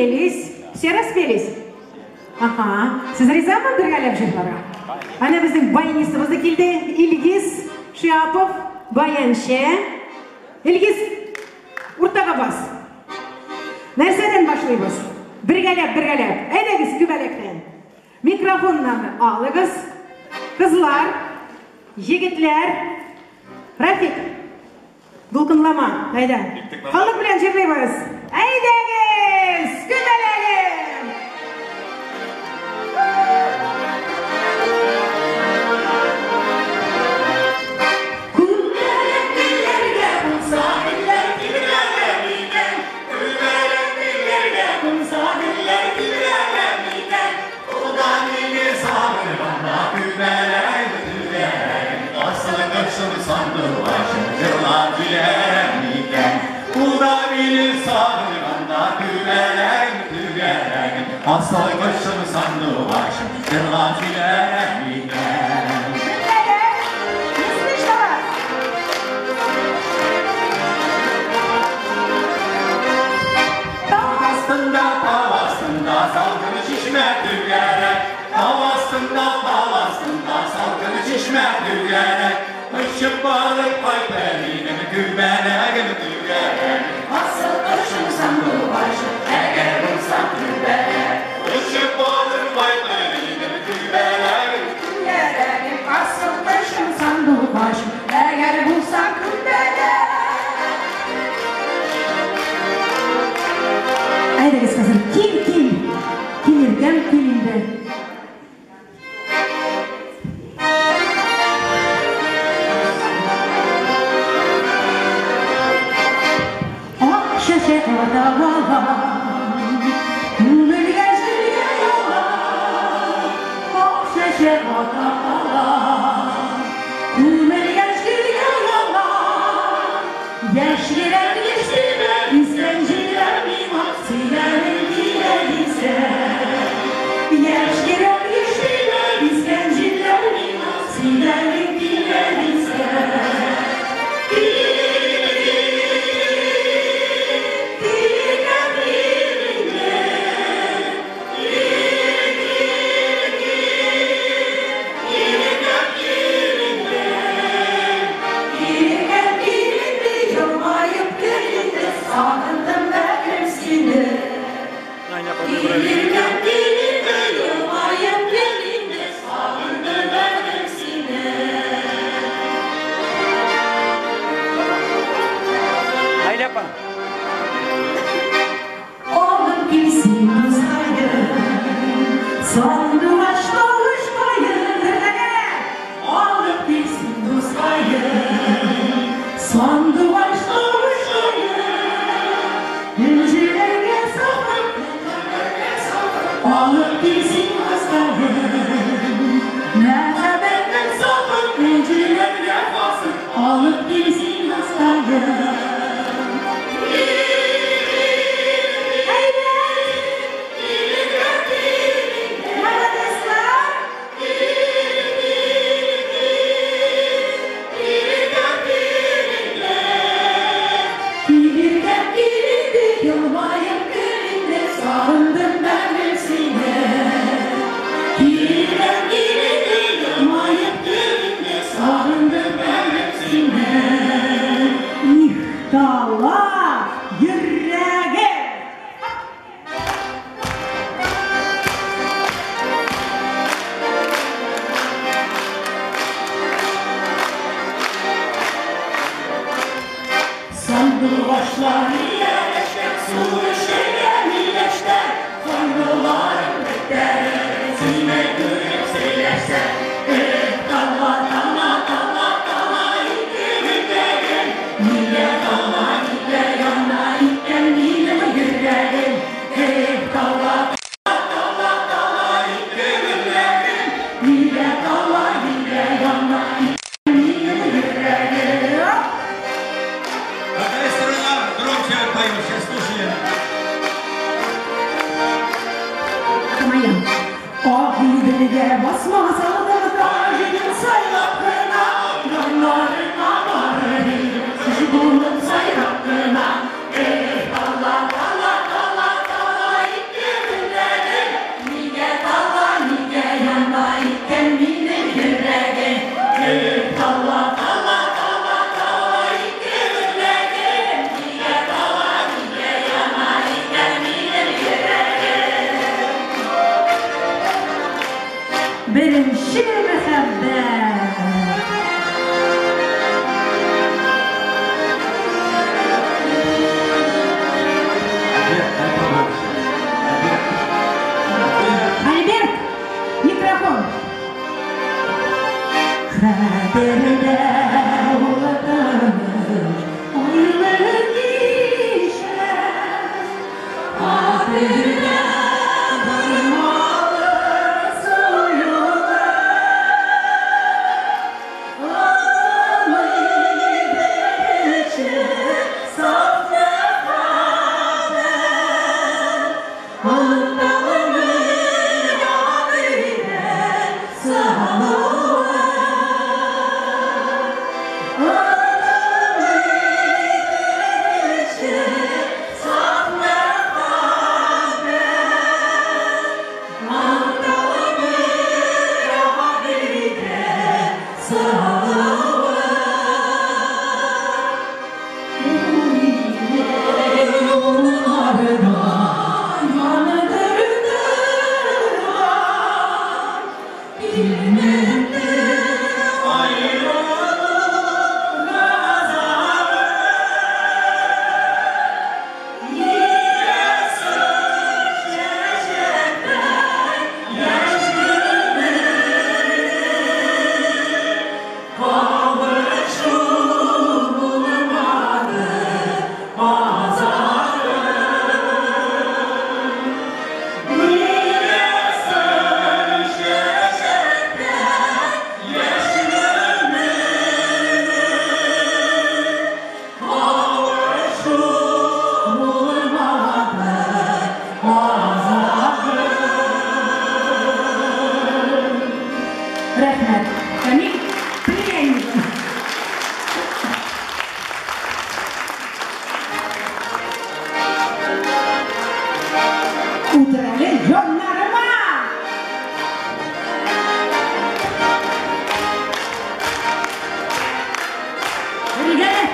распелись. Все распелись? Ага. Siz rızamı birgalep jırlara? Ana bizim bayanistimiz келді. İlgiz Şiapov, bayanşe. İlgiz, ortaga bas. Nereden başlayız? Birgalep. Edegіз kübelekten. Mikrofonlarını alığız. Kızlar, yigitler. Rafik, dulkınlama. Hayda. Халық bilen жырлайбыз. Edegіз, kübelekim. Asal kaşını sandı başım, yıllar bilemeyken. Dağ salgını şişme tüyerek, dağ salgını şişme tüyerek, ışık balık payperine güveleğini tüyerek. Asal kaşını sandı başım, eğer bulsam tüyerek. Işık balık payperine güveleğini tüyerek. Asal kaşını sandı başım, eğer bulsam tüyerek. Aydınız kızım, kim? Kimlerden kiminde? Ah şaşe adavala, kumel gezdiye yola. Ah şaşe adavala, kumel gezdiye yola. Yaşlılar geçtiler, izlenciler bir maksilerin dilerize. Yaşlılar geçtiler, izlenciler bir maksilerin dilerize. Oğlum kimsin uzayı, sondu başlamış bayır. Oğlum kimsin uzayı, sondu başlamış bayır. Yüzülerine sapık, oğlum kimsin uzayı, nerede benden sapık, yüzülerine basık, oğlum kimsin uzayı. İhtala yüreğe. Sandı başlar iyileşten, su işleyen iyileşten, sandıların bekler, zine görüp seyleşten. Dalla dalla dalla dalla ikiliklerin, niye dalla niye yana iken niye yüreğin. Dalla dalla dalla ikiliklerin, niye dalla niye yana iken niye yüreğin. Какая страна? Громче поем, сейчас слушаем. Это моя. О, bildirge basmasa da tacın sayrakına, yanlarına varır, şuşubunun sayrakına. Dalla dalla dalla dalla birinci muhabbet. Альберт, микрофон. Kaderinde ulaşmış oyları geçer. Kaderinde varmalı soyular. Ağlamayı geçer saf nefader. Ağlamayı yâbiden sağlar. Rahmet. Kami penyanyi. Udrali yollarıma. Rigalet.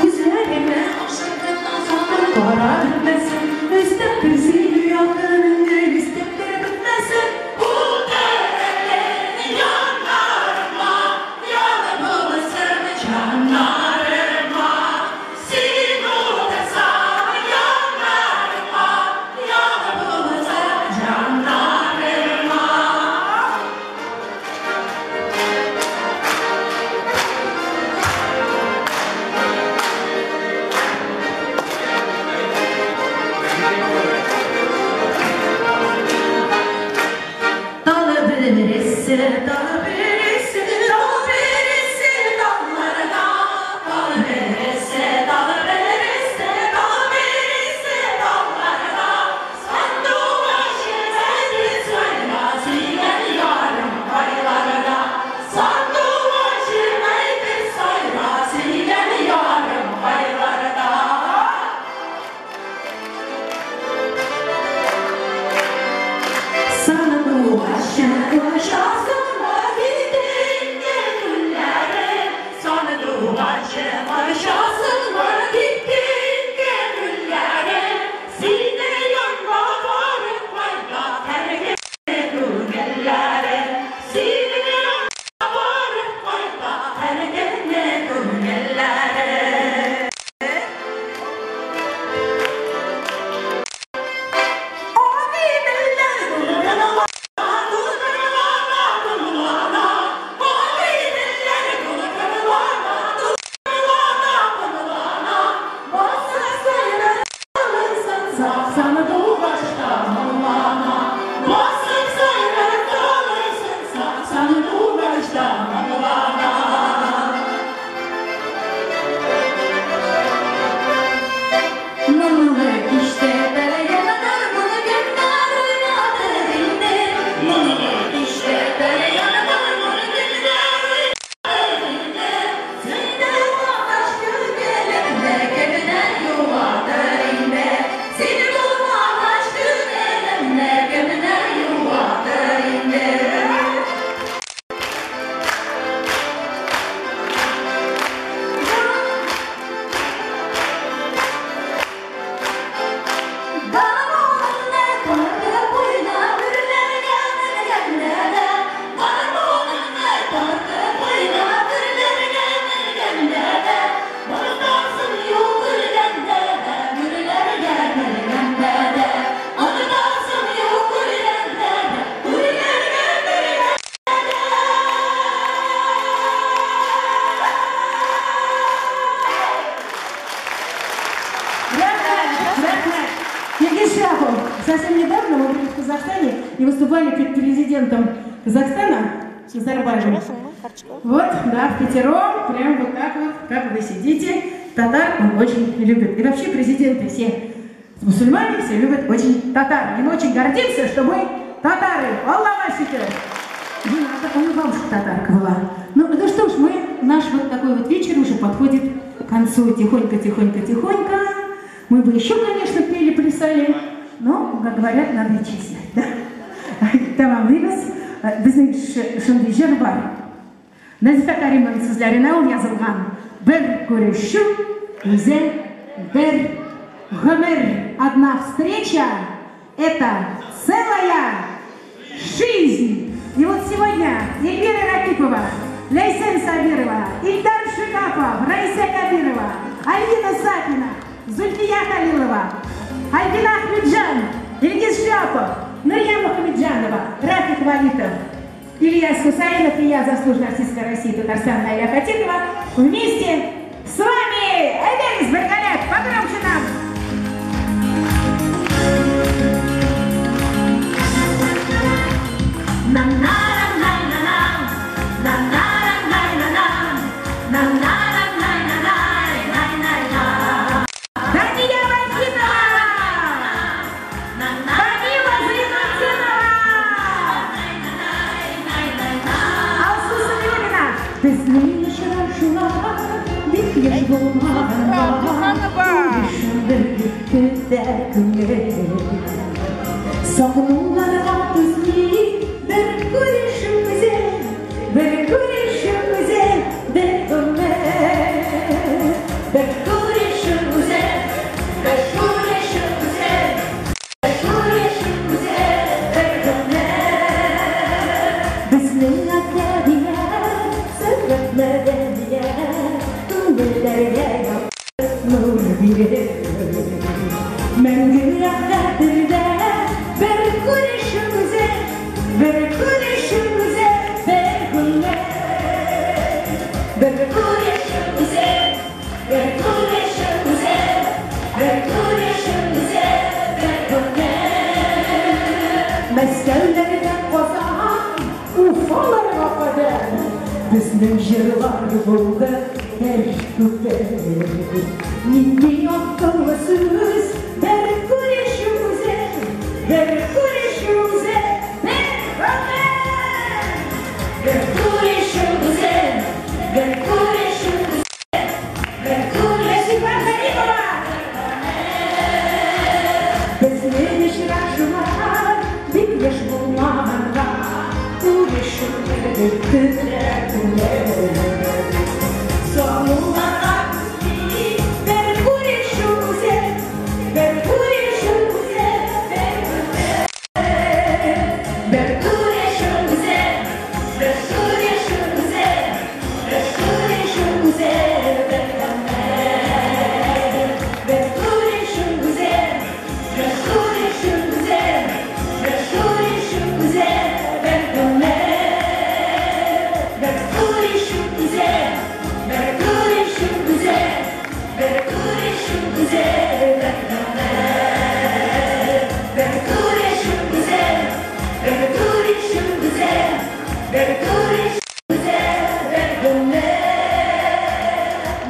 Güzelime Kara bitmesin, üstten bizi yakın gel istekleri bitmesin. Bu derelerin yanlarıma, yanı bulursun canlarıma. Senin uğrasa yanlarıma, yanı bulursun canlarıma. Dalı birisi, dalı birisi, dalı birisi dallarına. Совсем недавно мы были в Казахстане и выступали перед президентом Казахстана Назарбаевым. Вот, да, впятером, прям вот так вот, как вы сидите. Татар он очень любит. И вообще президенты все мусульмане, все любят очень татар. И мы очень гордимся, что мы татары. Аллах шукр. Он бабушка татарка была. Ну что ж, наш вот такой вот вечер уже подходит к концу. Тихонько. Мы бы еще, конечно, пели, плясали, но, как говорят, надо и чистить. Да? Тамамлыйбыз, біздің шынды жыр бар. Назифа Каримованың сөздеріне ол yazılған. Бір көрішу, өзен, бір ғұмыр. Одна встреча – это целая жизнь. И вот сегодня Эльвира Ракипова, Лейсен Сабирова, Ильдар Шикапов, Раиса Кабирова, Альбина Сапина, Зульфия Халилова, Альбина Ахмеджан, Ильгиз Шляпов, Нурья Мухамеджанова, Рафик Валитов, Илья Хусаинов и я, заслуженная артистка России Татарстана Найля Хатикова, вместе с вами Эдельс Баркалет, погромче нам! Sağlımlara düzmeyi bir kuruşumuze, bir kuruşumuze, bir ömür. Bir kuruşumuze, bir kuruşumuze, bir kuruşumuze, bir ömür. Bizim akadiye, sebeplerden diye, ümmetlerine nur bile. Mengül yakadırda, bir kuruşumuze, bir kuruşumuze, bir ömür. Bir kuruşumuze, bir kuruşumuze, bir kuruşumuze, bir ömür. Meskellerden Kozan, Ufalarına kadar bizden jırlar buldu her küpe. Milyon kavgasız bir kuruşumuze, bir kuruşumuze, bir ömür. Bir kuruşumuze, bir kuruşumuze, bir kuruşumuze, bizden şiraşılar, bir yaş bulmağında, bu yaşımda kıtraklar. Sonlara bir kuruşumuze, bir kuruşumuze, bir ömür. Bir kuruşumuze, bir kuruşumuze, bir kuruşumuze, bir ömür. Bir kuruşumuze, bir kuruşumuze, bir kuruşumuze, bir ömür. Bir kuruşumuze, bir kuruşumuze, bir kuruşumuze, bir ömür. Bir kuruşumuze, bir kuruşumuze, bir kuruşumuze, bir ömür.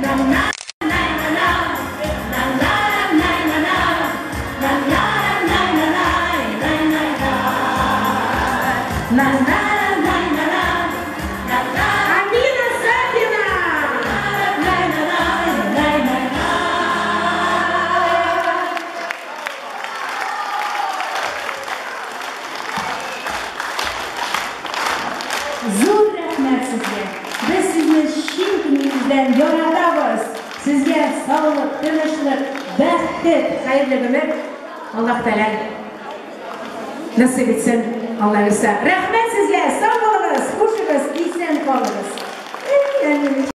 Nam nam nam nam nam nam nam nam nam nam nam nam. Альбина Сапина! Зор рахмет sizге. Biz sizni chin ko'nglimizdan yoratamiz. Sizga sog'lik, tinchlik, baxt, xayrli umr Alloh taolo nasib etsin. Allah bersa. Rahmat sizga. Sog' bo'linglar, xushsiz, eson qolinglar.